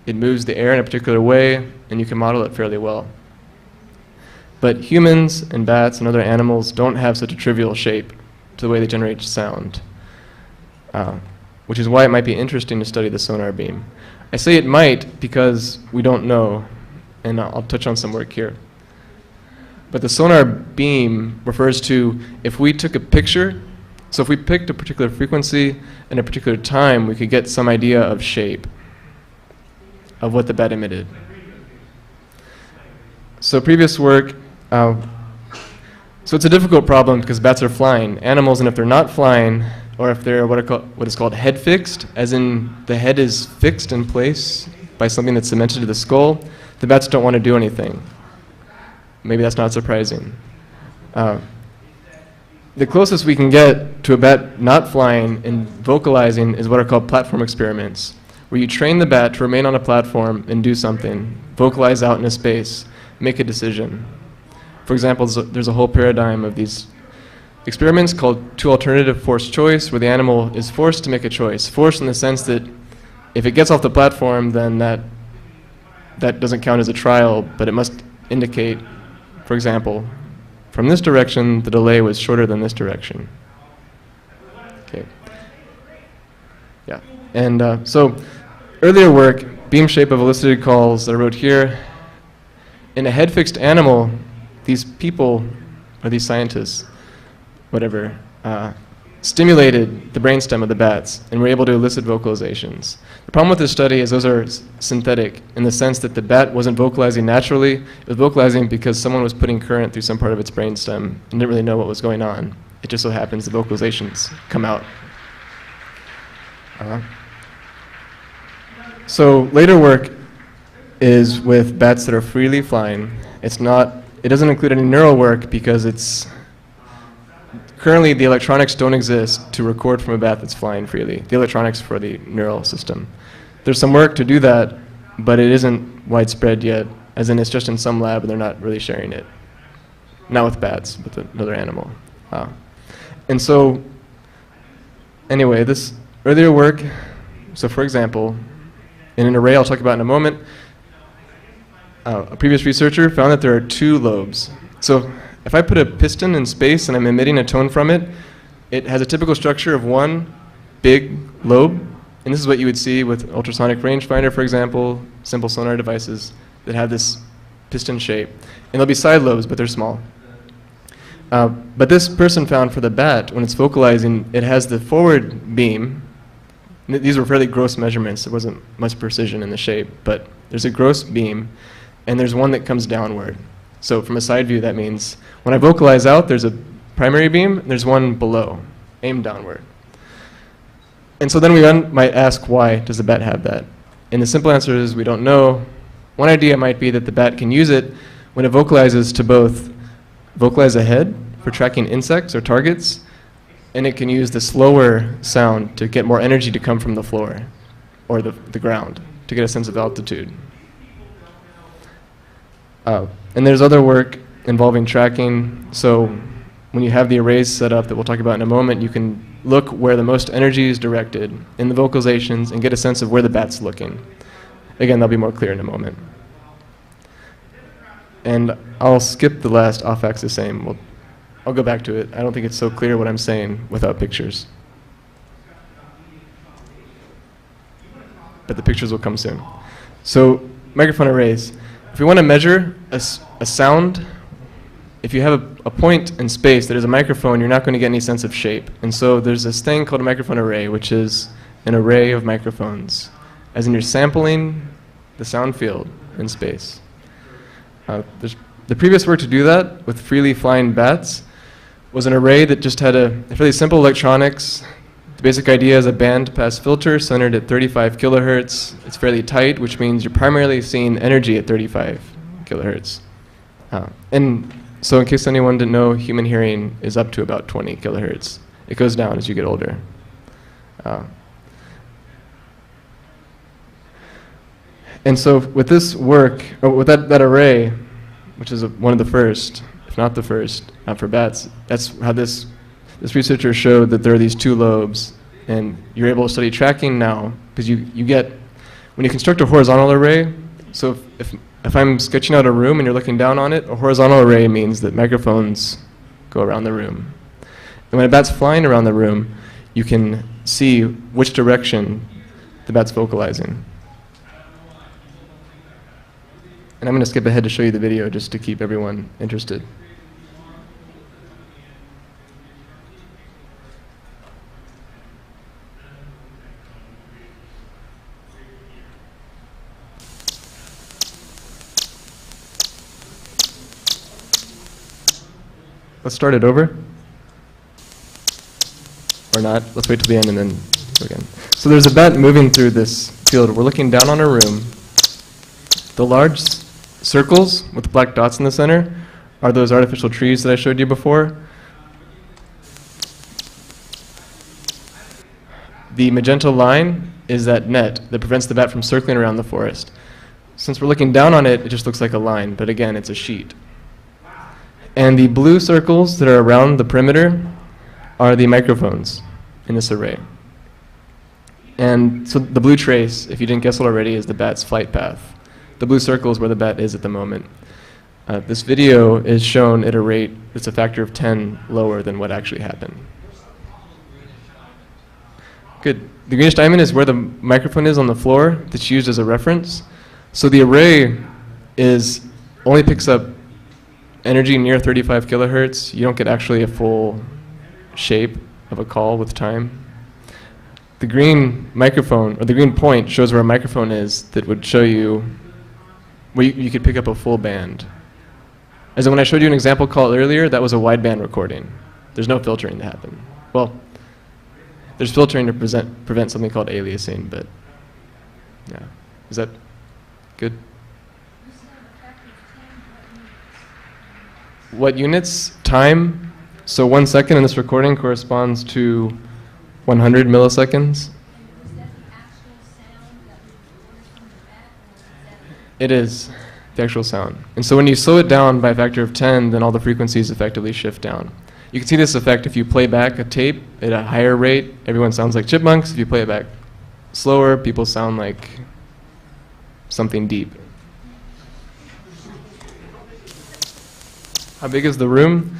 It moves the air in a particular way, and you can model it fairly well. But humans and bats and other animals don't have such a trivial shape to the way they generate sound, which is why it might be interesting to study the sonar beam. I say it might because we don't know, and I'll touch on some work here. But the sonar beam refers to if we took a picture. So if we picked a particular frequency and a particular time, we could get some idea of shape of what the bat emitted. So previous work, so it's a difficult problem because bats are flying. Animals, and if they're not flying, or if they're what is called head fixed, as in the head is fixed in place by something that's cemented to the skull, the bats don't want to do anything. Maybe that's not surprising. The closest we can get to a bat not flying and vocalizing is what are called platform experiments, where you train the bat to remain on a platform and do something, vocalize out in a space, make a decision. For example, there's a whole paradigm of these experiments called two-alternative forced choice, where the animal is forced to make a choice. Forced in the sense that if it gets off the platform, then that doesn't count as a trial, but it must indicate, for example, from this direction, the delay was shorter than this direction. Okay. Yeah. And so earlier work, beam shape of elicited calls that I wrote here. In a head-fixed animal, these people, or these scientists, whatever, stimulated the brainstem of the bats and were able to elicit vocalizations. The problem with this study is those are synthetic in the sense that the bat wasn't vocalizing naturally. It was vocalizing because someone was putting current through some part of its brainstem and didn't really know what was going on. It just so happens the vocalizations come out. So later work is with bats that are freely flying. It doesn't include any neural work because currently, the electronics don't exist to record from a bat that's flying freely, the electronics for the neural system. There's some work to do that, but it isn't widespread yet, as in it's just in some lab and they're not really sharing it. Not with bats, but another animal. And so, anyway, this earlier work, so for example, In an array I'll talk about in a moment, a previous researcher found that there are two lobes. So if I put a piston in space and I'm emitting a tone from it, it has a typical structure of one big lobe. And this is what you would see with ultrasonic rangefinder, for example, simple sonar devices that have this piston shape. And there'll be side lobes, but they're small. But this person found for the bat, when it's vocalizing, it has the forward beam. These were fairly gross measurements. There wasn't much precision in the shape, but there's a gross beam, and there's one that comes downward. So from a side view, that means when I vocalize out, there's a primary beam, and there's one below, aimed downward. And so then we might ask, why does the bat have that? And the simple answer is we don't know. One idea might be that the bat can use it when it vocalizes to both vocalize ahead for tracking insects or targets, and it can use the slower sound to get more energy to come from the floor or the ground to get a sense of altitude. And there's other work involving tracking. So when you have the arrays set up that we'll talk about in a moment, you can look where the most energy is directed in the vocalizations and get a sense of where the bat's looking. Again, that'll be more clear in a moment. And I'll skip the last off-axis aim. I'll go back to it. I don't think it's so clear what I'm saying without pictures. But the pictures will come soon. So microphone arrays. If we want to measure a sound, if you have a point in space that is a microphone, you're not going to get any sense of shape. And so there's this thing called a microphone array, which is an array of microphones, as in you're sampling the sound field in space. The previous work to do that with freely flying bats was an array that just had a fairly simple electronics. The basic idea is a bandpass filter centered at 35 kilohertz. It's fairly tight, which means you're primarily seeing energy at 35 kilohertz. And so in case anyone didn't know, human hearing is up to about 20 kilohertz. It goes down as you get older. And so with this work, or with that array, which is one of the first, if not the first, for bats, that's how this researcher showed that there are these two lobes, and you're able to study tracking now, because you get, when you construct a horizontal array, so if I'm sketching out a room and you're looking down on it, a horizontal array means that microphones go around the room. And when a bat's flying around the room, you can see which direction the bat's vocalizing. And I'm going to skip ahead to show you the video just to keep everyone interested. Let's start it over. Or not. Let's wait till the end and then go again. So there's a bat moving through this field. We're looking down on a room. The large circles with black dots in the center are those artificial trees that I showed you before. The magenta line is that net that prevents the bat from circling around the forest. Since we're looking down on it, it just looks like a line, but again, it's a sheet. And the blue circles that are around the perimeter are the microphones in this array. And so the blue trace, if you didn't guess it already, is the bat's flight path. The blue circle is where the bat is at the moment. This video is shown at a rate that's a factor of 10 lower than what actually happened. Good. The greenish diamond is where the microphone is on the floor that's used as a reference. So the array only picks up energy near 35 kilohertz. You don't get actually a full shape of a call with time. The green microphone, or the green point, shows where a microphone is that would show you where you could pick up a full band. As in when I showed you an example call earlier, that was a wideband recording. There's no filtering to happen. Well, there's filtering to prevent something called aliasing, but yeah. Is that good? What units? Time. So 1 second in this recording corresponds to 100 milliseconds. It is the actual sound. And so when you slow it down by a factor of 10, then all the frequencies effectively shift down. You can see this effect if you play back a tape at a higher rate, everyone sounds like chipmunks. If you play it back slower, people sound like something deep. How big is the room?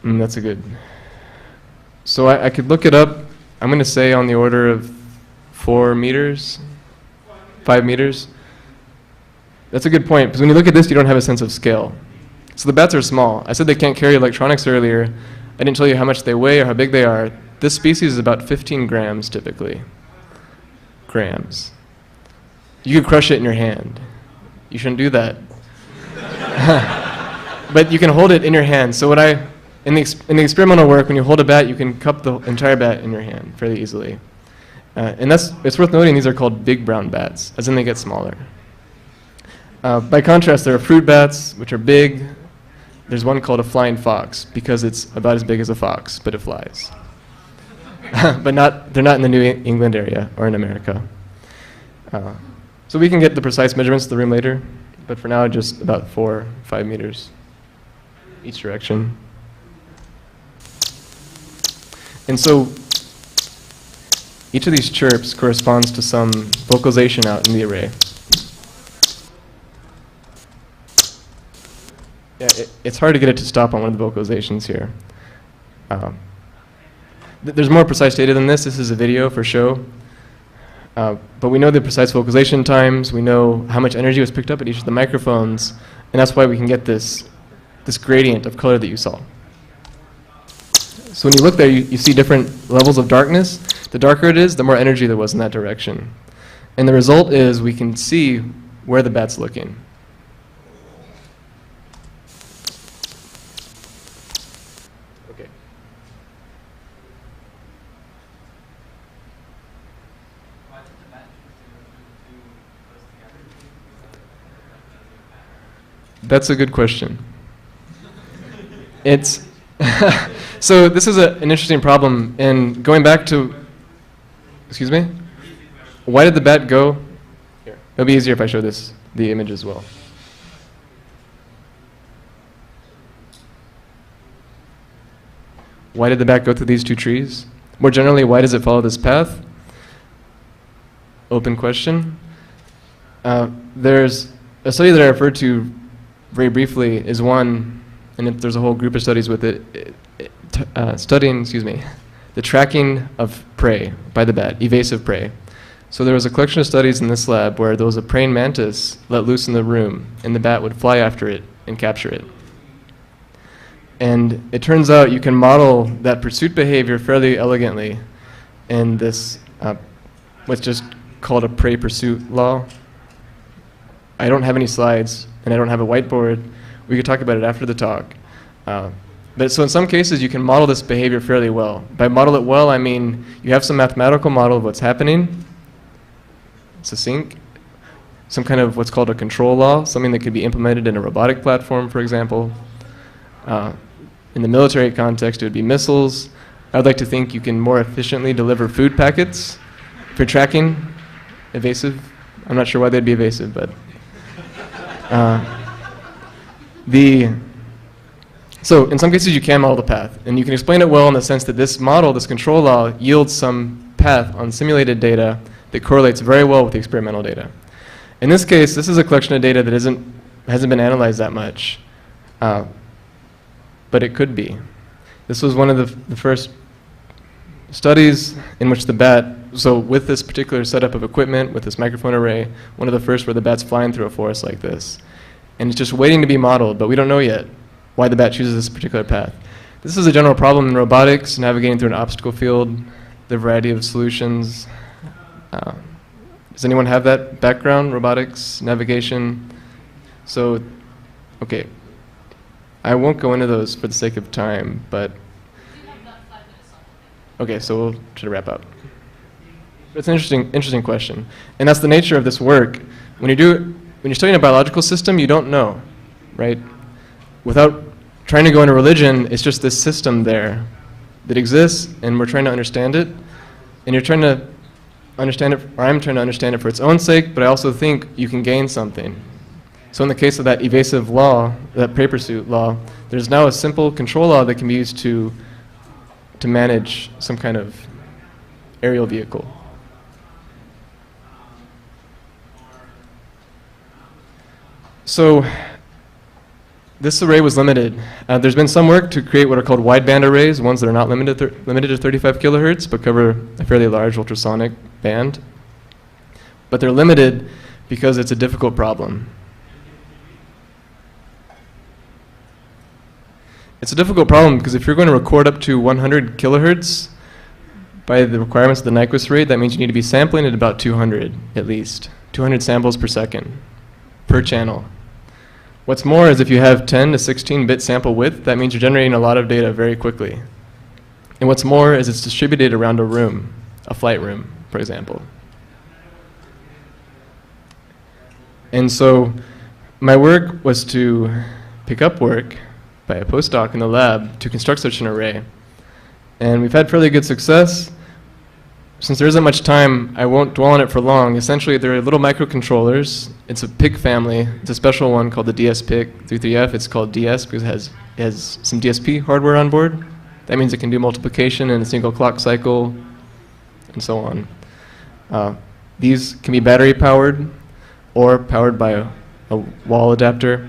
That's a good. So I could look it up. I'm going to say on the order of 4 meters, 5 meters. That's a good point, because when you look at this, you don't have a sense of scale. So the bats are small. I said they can't carry electronics earlier. I didn't tell you how much they weigh or how big they are. This species is about 15 grams typically. Grams. You could crush it in your hand. You shouldn't do that. But you can hold it in your hand. So what in the experimental work, when you hold a bat, you can cup the entire bat in your hand fairly easily. And it's worth noting these are called big brown bats, as in they get smaller. By contrast, there are fruit bats, which are big. There's one called a flying fox, because it's about as big as a fox, but it flies. But they're not in the New England area or in America. So we can get the precise measurements of the room later, but for now, just about 4 or 5 meters each direction. And so each of these chirps corresponds to some vocalization out in the array. Yeah, it's hard to get it to stop on one of the vocalizations here. There's more precise data than this. This is a video for show. But we know the precise vocalization times. We know how much energy was picked up at each of the microphones. And that's why we can get this gradient of color that you saw. So when you look there, you see different levels of darkness. The darker it is, the more energy there was in that direction. And the result is we can see where the bat's looking. Okay. That's a good question. It's so this is an interesting problem, and going back to, excuse me? Why did the bat go? Here. It'll be easier if I show the image as well. Why did the bat go through these 2 trees? More generally, why does it follow this path? Open question. There's a study that I referred to very briefly is one, and there's a whole group of studies with it, studying, the tracking of prey by the bat, evasive prey. So there was a collection of studies in this lab where there was a praying mantis let loose in the room, and the bat would fly after it and capture it. And it turns out you can model that pursuit behavior fairly elegantly in this, what's just called a prey pursuit law. I don't have any slides, and I don't have a whiteboard. We could talk about it after the talk. But so in some cases, you can model this behavior fairly well. By model it well, I mean you have some mathematical model of what's happening. It's a sync. Some kind of what's called a control law, something that could be implemented in a robotic platform, for example. In the military context, it would be missiles. I would like to think you can more efficiently deliver food packets for tracking evasive. I'm not sure why they'd be evasive, but so in some cases you can model the path, and you can explain it well in the sense that this model, this control law, yields some path on simulated data that correlates very well with the experimental data. In this case, this is a collection of data that hasn't been analyzed that much, but it could be. This was one of the first studies in which the bat, so with this particular setup of equipment, with this microphone array, one of the first where the bat's flying through a forest like this. And it's just waiting to be modeled, but we don't know yet why the bat chooses this particular path. This is a general problem in robotics, navigating through an obstacle field, the variety of solutions. Does anyone have that background, robotics, navigation? So, okay, I won't go into those for the sake of time, but okay, so we'll try to wrap up. It's an interesting question, and that's the nature of this work. When you're studying a biological system, you don't know, right? Without trying to go into religion, it's just this system there that exists, and we're trying to understand it. And you're trying to understand it, or I'm trying to understand it for its own sake, but I also think you can gain something. So in the case of that evasive law, that prey pursuit law, there's now a simple control law that can be used to manage some kind of aerial vehicle. So this array was limited. There's been some work to create what are called wideband arrays, ones that are not limited to 35 kilohertz, but cover a fairly large ultrasonic band. But they're limited because it's a difficult problem. It's a difficult problem because if you're going to record up to 100 kilohertz, by the requirements of the Nyquist rate, that means you need to be sampling at about 200 at least, 200 samples per second per channel. What's more is if you have 10 to 16-bit sample width, that means you're generating a lot of data very quickly. And what's more is it's distributed around a room, a flight room, for example. And so my work was to pick up work by a postdoc in the lab to construct such an array. And we've had fairly good success. Since there isn't much time, I won't dwell on it for long. Essentially, there are little microcontrollers. It's a PIC family. It's a special one called the DS-PIC33F. It's called DS because it has some DSP hardware on board. That means it can do multiplication in a single clock cycle, and so on. These can be battery powered or powered by a wall adapter.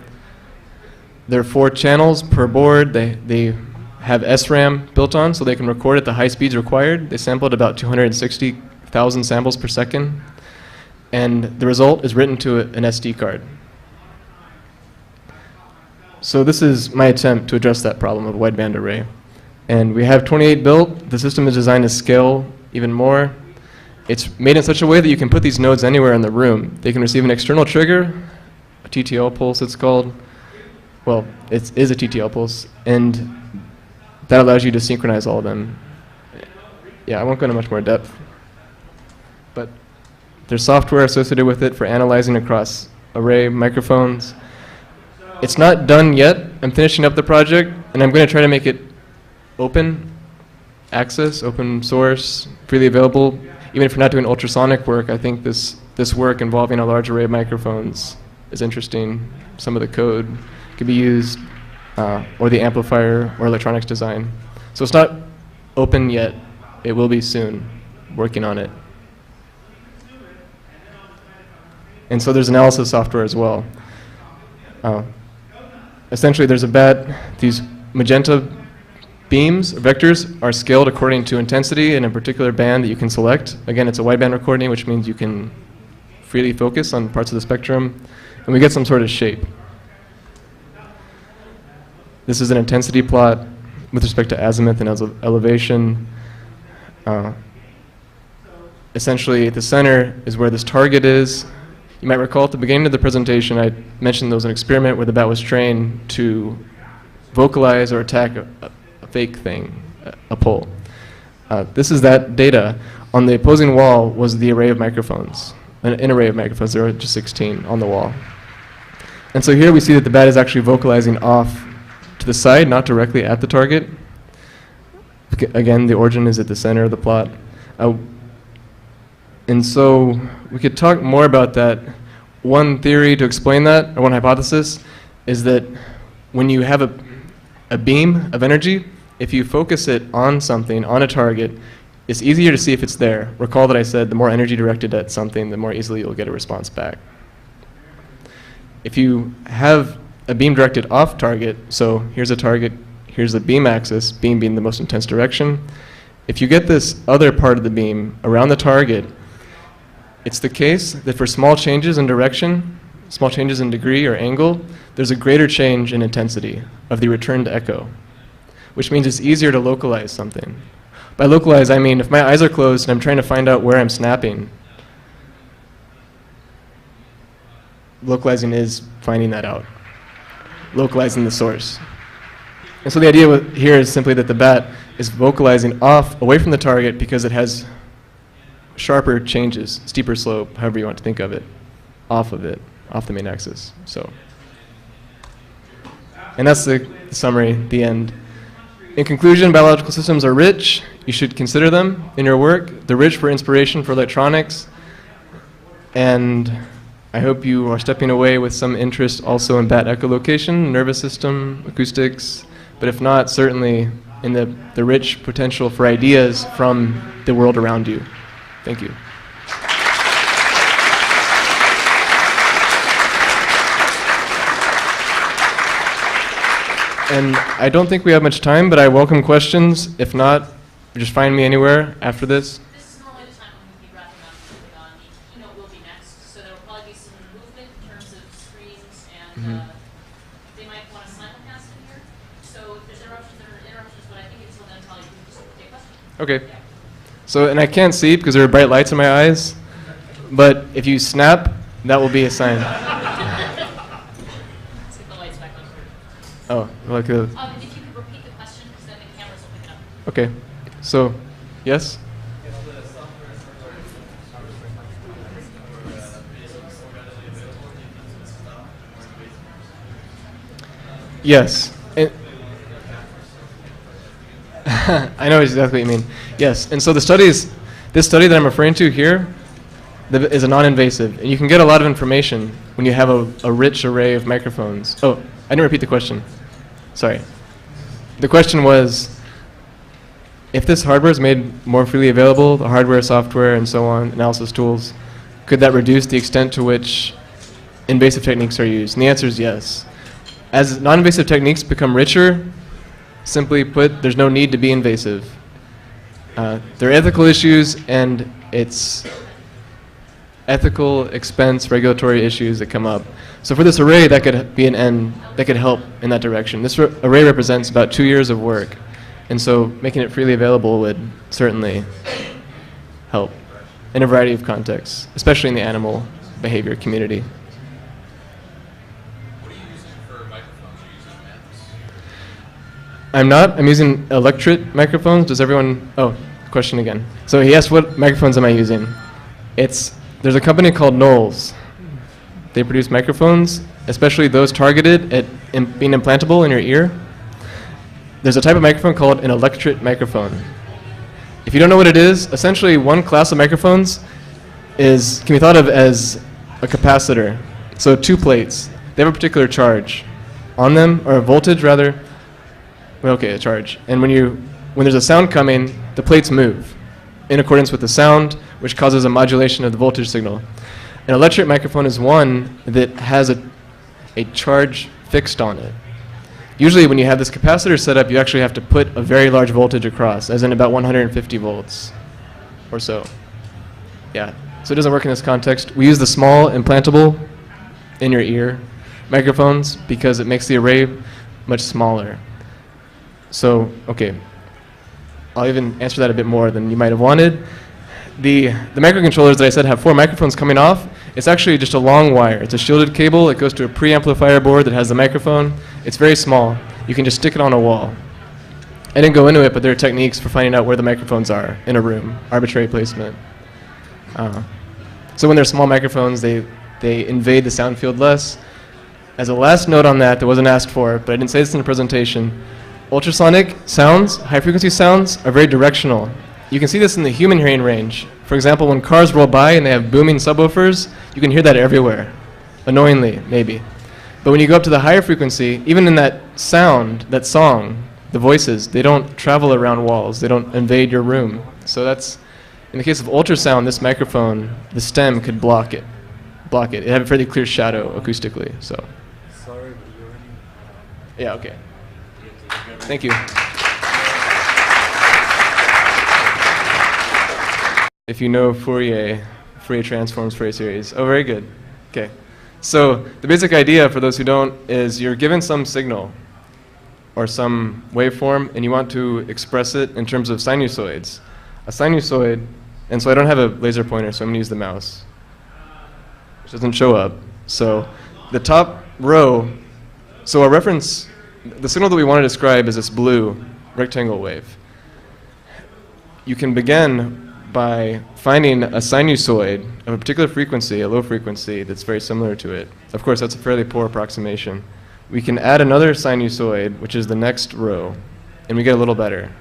There are 4 channels per board. They have SRAM built on, so they can record at the high speeds required. They sample at about 260,000 samples per second. And the result is written to an SD card. So this is my attempt to address that problem of wideband array. And we have 28 built. The system is designed to scale even more. It's made in such a way that you can put these nodes anywhere in the room. They can receive an external trigger, a TTL pulse it's called. Well, it is a TTL pulse, and that allows you to synchronize all of them. Yeah, I won't go into much more depth. But there's software associated with it for analyzing across array microphones. It's not done yet. I'm finishing up the project, and I'm going to try to make it open access, open source, freely available. Even if you're not doing ultrasonic work, I think this work involving a large array of microphones is interesting. Some of the code could be used, or the amplifier or electronics design. So it's not open yet. It will be soon. Working on it. And so there's analysis software as well. Essentially, there's a bat. These magenta beams, or vectors, are scaled according to intensity in a particular band that you can select. Again, it's a wideband recording, which means you can freely focus on parts of the spectrum. And we get some sort of shape. This is an intensity plot with respect to azimuth and elevation. Essentially, at the center is where this target is. You might recall at the beginning of the presentation, I mentioned there was an experiment where the bat was trained to vocalize or attack a fake thing, a pole. This is that data. On the opposing wall was the array of microphones, an array of microphones. There were just 16 on the wall. And so here we see that the bat is actually vocalizing off to the side, not directly at the target. Again, the origin is at the center of the plot. And so we could talk more about that. One theory to explain that, or one hypothesis, is that when you have a beam of energy, if you focus it on something, on a target, it's easier to see if it's there. Recall that I said the more energy directed at something, the more easily you'll get a response back. If you have a beam directed off target, so here's a target, here's the beam axis, beam being the most intense direction. If you get this other part of the beam around the target, it's the case that for small changes in direction, small changes in degree or angle, there's a greater change in intensity of the returned echo, which means it's easier to localize something. By localize, I mean if my eyes are closed and I'm trying to find out where I'm snapping, localizing is finding that out, localizing the source. And so the idea here is simply that the bat is vocalizing off, away from the target, because it has sharper changes, steeper slope, however you want to think of it, off of it, off the main axis. So, and that's the summary, the end. In conclusion, biological systems are rich. You should consider them in your work. They're rich for inspiration for electronics. And I hope you are stepping away with some interest also in bat echolocation, nervous system, acoustics, but if not, certainly in the rich potential for ideas from the world around you. Thank you. And I don't think we have much time, but I welcome questions. If not, just find me anywhere after this. This is normally the time when we'd be wrapping up. The keynote will be next, so there will probably be some movement in terms of screens, and they might want to simulcast in here. So if there's interruptions, there are interruptions, but I think until then, probably you can just take questions. Okay. So, and I can't see because there are bright lights in my eyes, but if you snap, that will be a sign. Let's get the lights back on. Oh, like a... If you could repeat the question, because then the cameras will pick it up. Okay. So, yes? Yes. I know exactly what you mean. Yes. And so this study that I'm referring to here is a non-invasive. And you can get a lot of information when you have a rich array of microphones. Oh, I didn't repeat the question. Sorry. The question was, if this hardware is made more freely available, the hardware, software, and so on, analysis tools, could that reduce the extent to which invasive techniques are used? And the answer is yes. As non-invasive techniques become richer, simply put, there's no need to be invasive. There are ethical issues, and it's ethical, expense, regulatory issues that come up. So for this array, that could be an end that could help in that direction. This array represents about 2 years of work, and so making it freely available would certainly help in a variety of contexts, especially in the animal behavior community. What are you using for microphones? Are you using MEMS? I'm not. I'm using electret microphones. Does everyone... Oh, question again. So he asked, what microphones am I using? There's a company called Knowles. They produce microphones, especially those targeted at being implantable in your ear. There's a type of microphone called an electret microphone. If you don't know what it is, essentially one class of microphones can be thought of as a capacitor. So 2 plates. They have a particular charge on them, or a voltage rather. Well, okay, a charge. And when there's a sound coming, the plates move in accordance with the sound, which causes a modulation of the voltage signal. An electret microphone is one that has a charge fixed on it. Usually when you have this capacitor set up, you actually have to put a very large voltage across, as in about 150 volts or so. Yeah, so it doesn't work in this context. We use the small implantable in your ear microphones because it makes the array much smaller. So, okay, I'll even answer that a bit more than you might have wanted. The microcontrollers that I said have 4 microphones coming off, it's actually just a long wire. It's a shielded cable. It goes to a preamplifier board that has the microphone. It's very small. You can just stick it on a wall. I didn't go into it, but there are techniques for finding out where the microphones are in a room, arbitrary placement. So when they're small microphones, they invade the sound field less. As a last note on that wasn't asked for, but I didn't say this in the presentation, ultrasonic sounds, high-frequency sounds, are very directional. You can see this in the human hearing range. For example, when cars roll by and they have booming subwoofers, you can hear that everywhere. Annoyingly, maybe. But when you go up to the higher frequency, even in that sound, that song, the voices, they don't travel around walls. They don't invade your room. So that's, in the case of ultrasound, this microphone, the stem could block it. It had a fairly clear shadow acoustically, so. Sorry, but you're running. Yeah, okay. Thank you. If you know Fourier transforms, Fourier series. Oh, very good. Okay. So the basic idea, for those who don't, is you're given some signal or some waveform, and you want to express it in terms of sinusoids. A sinusoid, and so I don't have a laser pointer, so I'm going to use the mouse, which doesn't show up. So the top row, so our reference, the signal that we want to describe is this blue rectangle wave. You can begin by finding a sinusoid of a particular frequency, a low frequency, that's very similar to it. Of course, that's a fairly poor approximation. We can add another sinusoid, which is the next row, and we get a little better.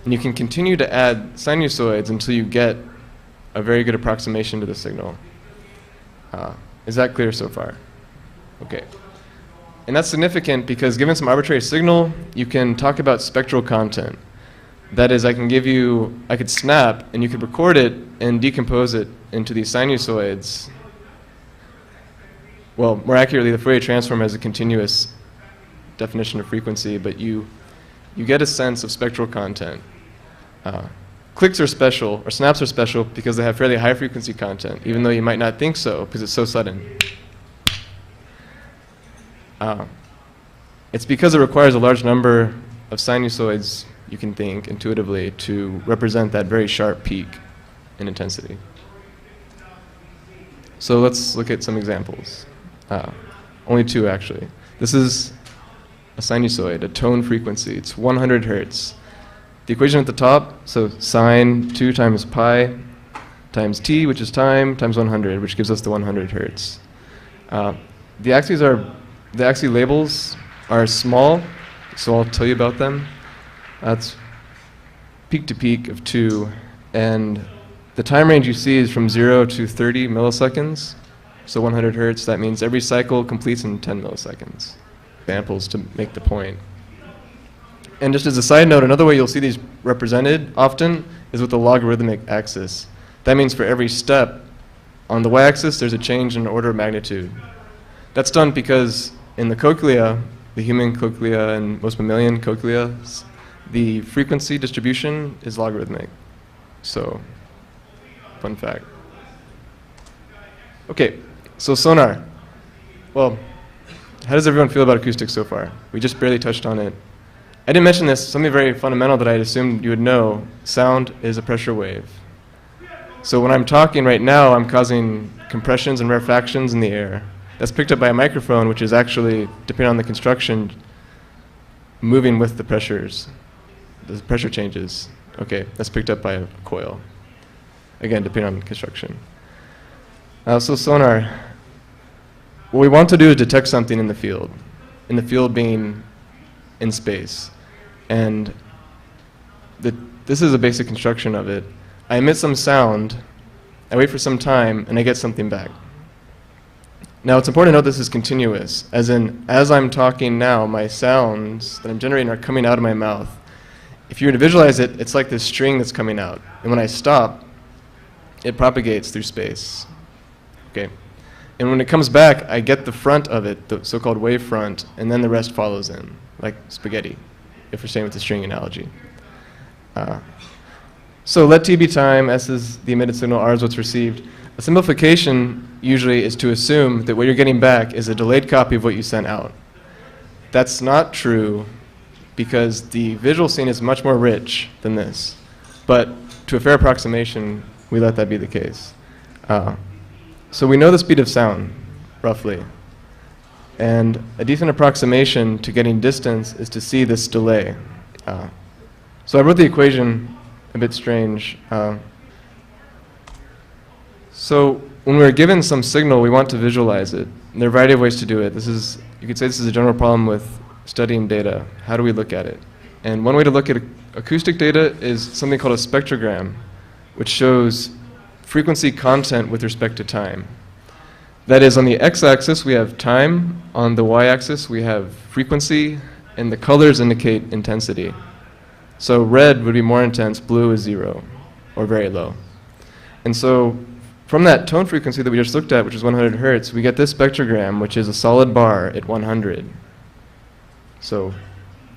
And you can continue to add sinusoids until you get a very good approximation to the signal. Is that clear so far? Okay. And that's significant because given some arbitrary signal, you can talk about spectral content. That is, I could snap, and you could record it and decompose it into these sinusoids. Well, more accurately, the Fourier transform has a continuous definition of frequency, but you get a sense of spectral content. Clicks are special, or snaps are special, because they have fairly high frequency content, even though you might not think so, because it's so sudden. It's because it requires a large number of sinusoids, you can think intuitively, to represent that very sharp peak in intensity. So let's look at some examples. Only two, actually. This is a sinusoid, a tone frequency. It's 100 hertz. The equation at the top, so sine 2 times pi times t, which is time, times 100, which gives us the 100 hertz. The axes labels are small, so I'll tell you about them. That's peak to peak of 2, and the time range you see is from 0 to 30 milliseconds. So 100 hertz, that means every cycle completes in 10 milliseconds. Examples to make the point. And just as a side note, another way you'll see these represented often is with the logarithmic axis. That means for every step on the y-axis, there's a change in order of magnitude. That's done because in the cochlea, the human cochlea and most mammalian cochleas, the frequency distribution is logarithmic. So, fun fact. Okay, so sonar. Well, how does everyone feel about acoustics so far? We just barely touched on it. I didn't mention this, something very fundamental that I assumed you would know. Sound is a pressure wave. So when I'm talking right now, I'm causing compressions and rarefactions in the air. That's picked up by a microphone, which is actually, depending on the construction, moving with the pressures. The pressure changes. Okay, that's picked up by a coil. Again, depending on construction. So sonar. What we want to do is detect something in the field being in space. And this is a basic construction of it. I emit some sound, I wait for some time, and I get something back. Now it's important to note this is continuous, as in, as I'm talking now, my sounds that I'm generating are coming out of my mouth. If you were to visualize it, it's like this string that's coming out. And when I stop, it propagates through space. Okay. And when it comes back, I get the front of it, the so-called wave front, and then the rest follows in, like spaghetti, if we're staying with the string analogy. So let t be time, s is the emitted signal, r is what's received. A simplification usually is to assume that what you're getting back is a delayed copy of what you sent out. That's not true because the visual scene is much more rich than this. But to a fair approximation, we let that be the case. So we know the speed of sound, roughly. And a decent approximation to getting distance is to see this delay. So I wrote the equation a bit strange. So when we're given some signal, we want to visualize it. And there are a variety of ways to do it. You could say this is a general problem with studying data. How do we look at it? And one way to look at acoustic data is something called a spectrogram, which shows frequency content with respect to time. That is, on the x-axis we have time, on the y-axis we have frequency, and the colors indicate intensity. So red would be more intense, blue is 0, or very low. And so from that tone frequency that we just looked at, which is 100 hertz, we get this spectrogram, which is a solid bar at 100. So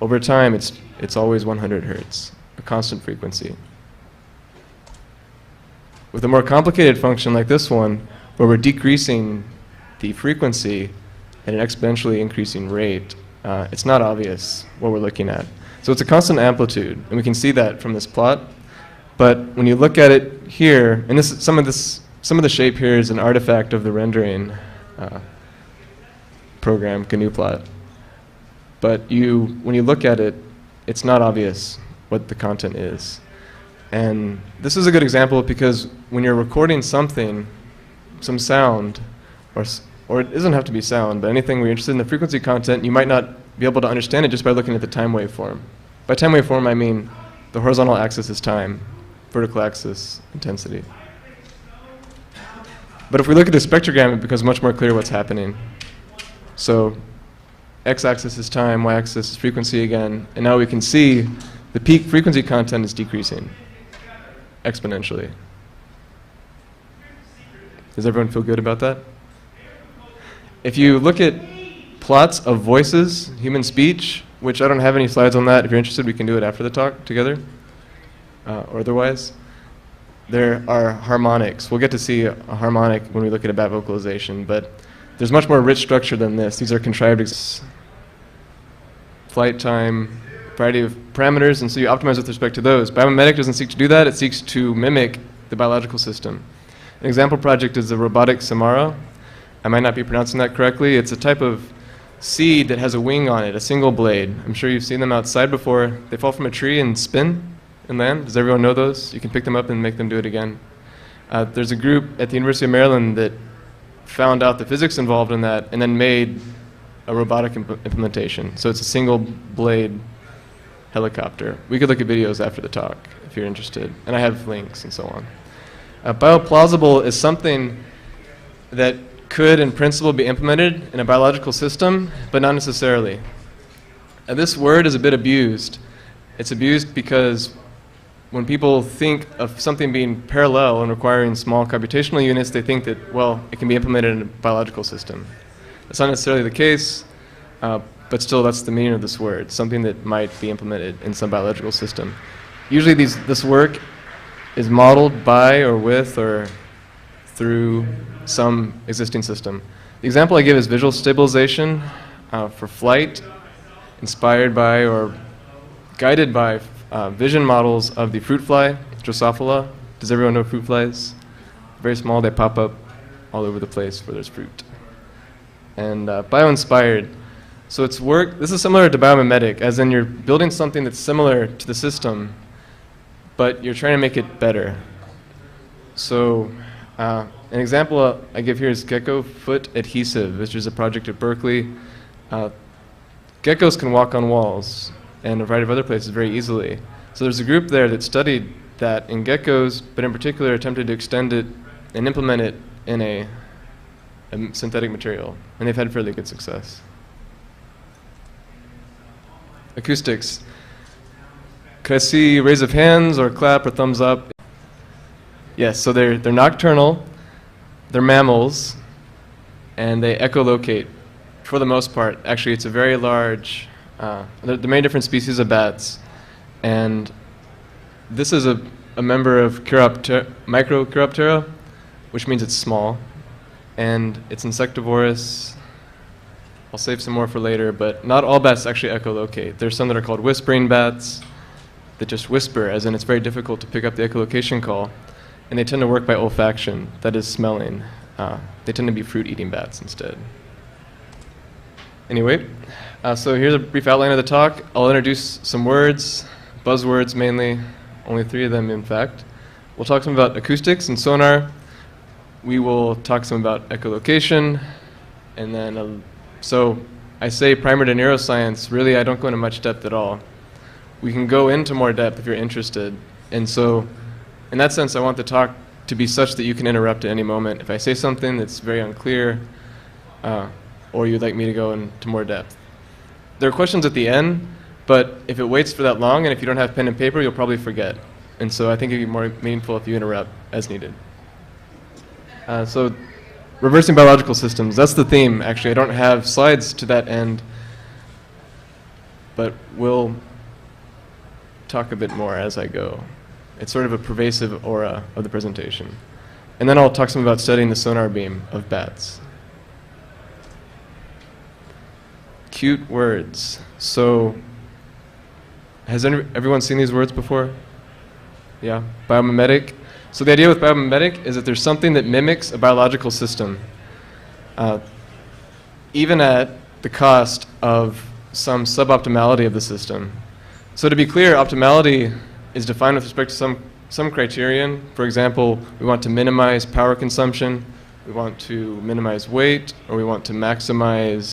over time, it's always 100 hertz, a constant frequency. With a more complicated function like this one, where we're decreasing the frequency at an exponentially increasing rate, it's not obvious what we're looking at. So it's a constant amplitude, and we can see that from this plot. But when you look at it here, and some of the shape here is an artifact of the rendering program, GNU plot. But when you look at it, it's not obvious what the content is. And this is a good example because when you're recording something, some sound, or it doesn't have to be sound, but anything where you're interested in the frequency content, you might not be able to understand it just by looking at the time waveform. By time waveform, I mean the horizontal axis is time, vertical axis, intensity. But if we look at the spectrogram, it becomes much more clear what's happening. So x-axis is time, y-axis is frequency again, and now we can see the peak frequency content is decreasing exponentially. Does everyone feel good about that? If you look at plots of voices, human speech, which I don't have any slides on that. If you're interested, we can do it after the talk together, or otherwise. There are harmonics. We'll get to see a harmonic when we look at a bat vocalization, but there's much more rich structure than this. These are contrived flight time, variety of parameters, and so you optimize with respect to those. Biomimetic doesn't seek to do that. It seeks to mimic the biological system. An example project is the robotic samara. I might not be pronouncing that correctly. It's a type of seed that has a wing on it, a single blade. I'm sure you've seen them outside before. They fall from a tree and spin and land. Does everyone know those? You can pick them up and make them do it again. There's a group at the University of Maryland that found out the physics involved in that and then made a robotic implementation. So it's a single blade helicopter. We could look at videos after the talk if you're interested. And I have links and so on. Bioplausible is something that could in principle be implemented in a biological system, but not necessarily. This word is a bit abused. It's abused because when people think of something being parallel and requiring small computational units, they think that, well, it can be implemented in a biological system. That's not necessarily the case, but still that's the meaning of this word, something that might be implemented in some biological system. Usually this work is modeled by or with or through some existing system. The example I give is visual stabilization for flight, inspired by or guided by vision models of the fruit fly, Drosophila. Does everyone know fruit flies? Very small, they pop up all over the place where there's fruit. And bio-inspired. So it's work, this is similar to biomimetic, as in you're building something that's similar to the system, but you're trying to make it better. So an example I give here is gecko foot adhesive, which is a project at Berkeley. Geckos can walk on walls and a variety of other places very easily. So there's a group there that studied that in geckos, but in particular attempted to extend it and implement it in a synthetic material, and they've had fairly good success. Acoustics. Could I see raise of hands or clap or thumbs up? Yes, so they're nocturnal, they're mammals, and they echolocate for the most part. Actually, it's a very large, there are many different species of bats, and this is a member of Microchiroptera, which means it's small, and it's insectivorous. I'll save some more for later, but not all bats actually echolocate. There's some that are called whispering bats that just whisper, as in it's very difficult to pick up the echolocation call. And they tend to work by olfaction, that is smelling. They tend to be fruit-eating bats instead. Anyway, so here's a brief outline of the talk. I'll introduce some words, buzzwords mainly, only 3 of them in fact. We'll talk some about acoustics and sonar. We will talk some about echolocation, and then so I say primer to neuroscience. Really, I don't go into much depth at all. We can go into more depth if you're interested. And so in that sense, I want the talk to be such that you can interrupt at any moment. If I say something that's very unclear, or you'd like me to go into more depth. There are questions at the end, but if it waits for that long, and if you don't have pen and paper, you'll probably forget. And so I think it'd be more meaningful if you interrupt as needed. So reversing biological systems, that's the theme, actually. I don't have slides to that end, but we'll talk a bit more as I go. It's sort of a pervasive aura of the presentation. And then I'll talk some about studying the sonar beam of bats. Cute words. So, has everyone seen these words before? Yeah, biomimetic. So the idea with biomimetic is that there's something that mimics a biological system, even at the cost of some suboptimality of the system. So to be clear, optimality is defined with respect to some criterion. For example, we want to minimize power consumption, we want to minimize weight, or we want to maximize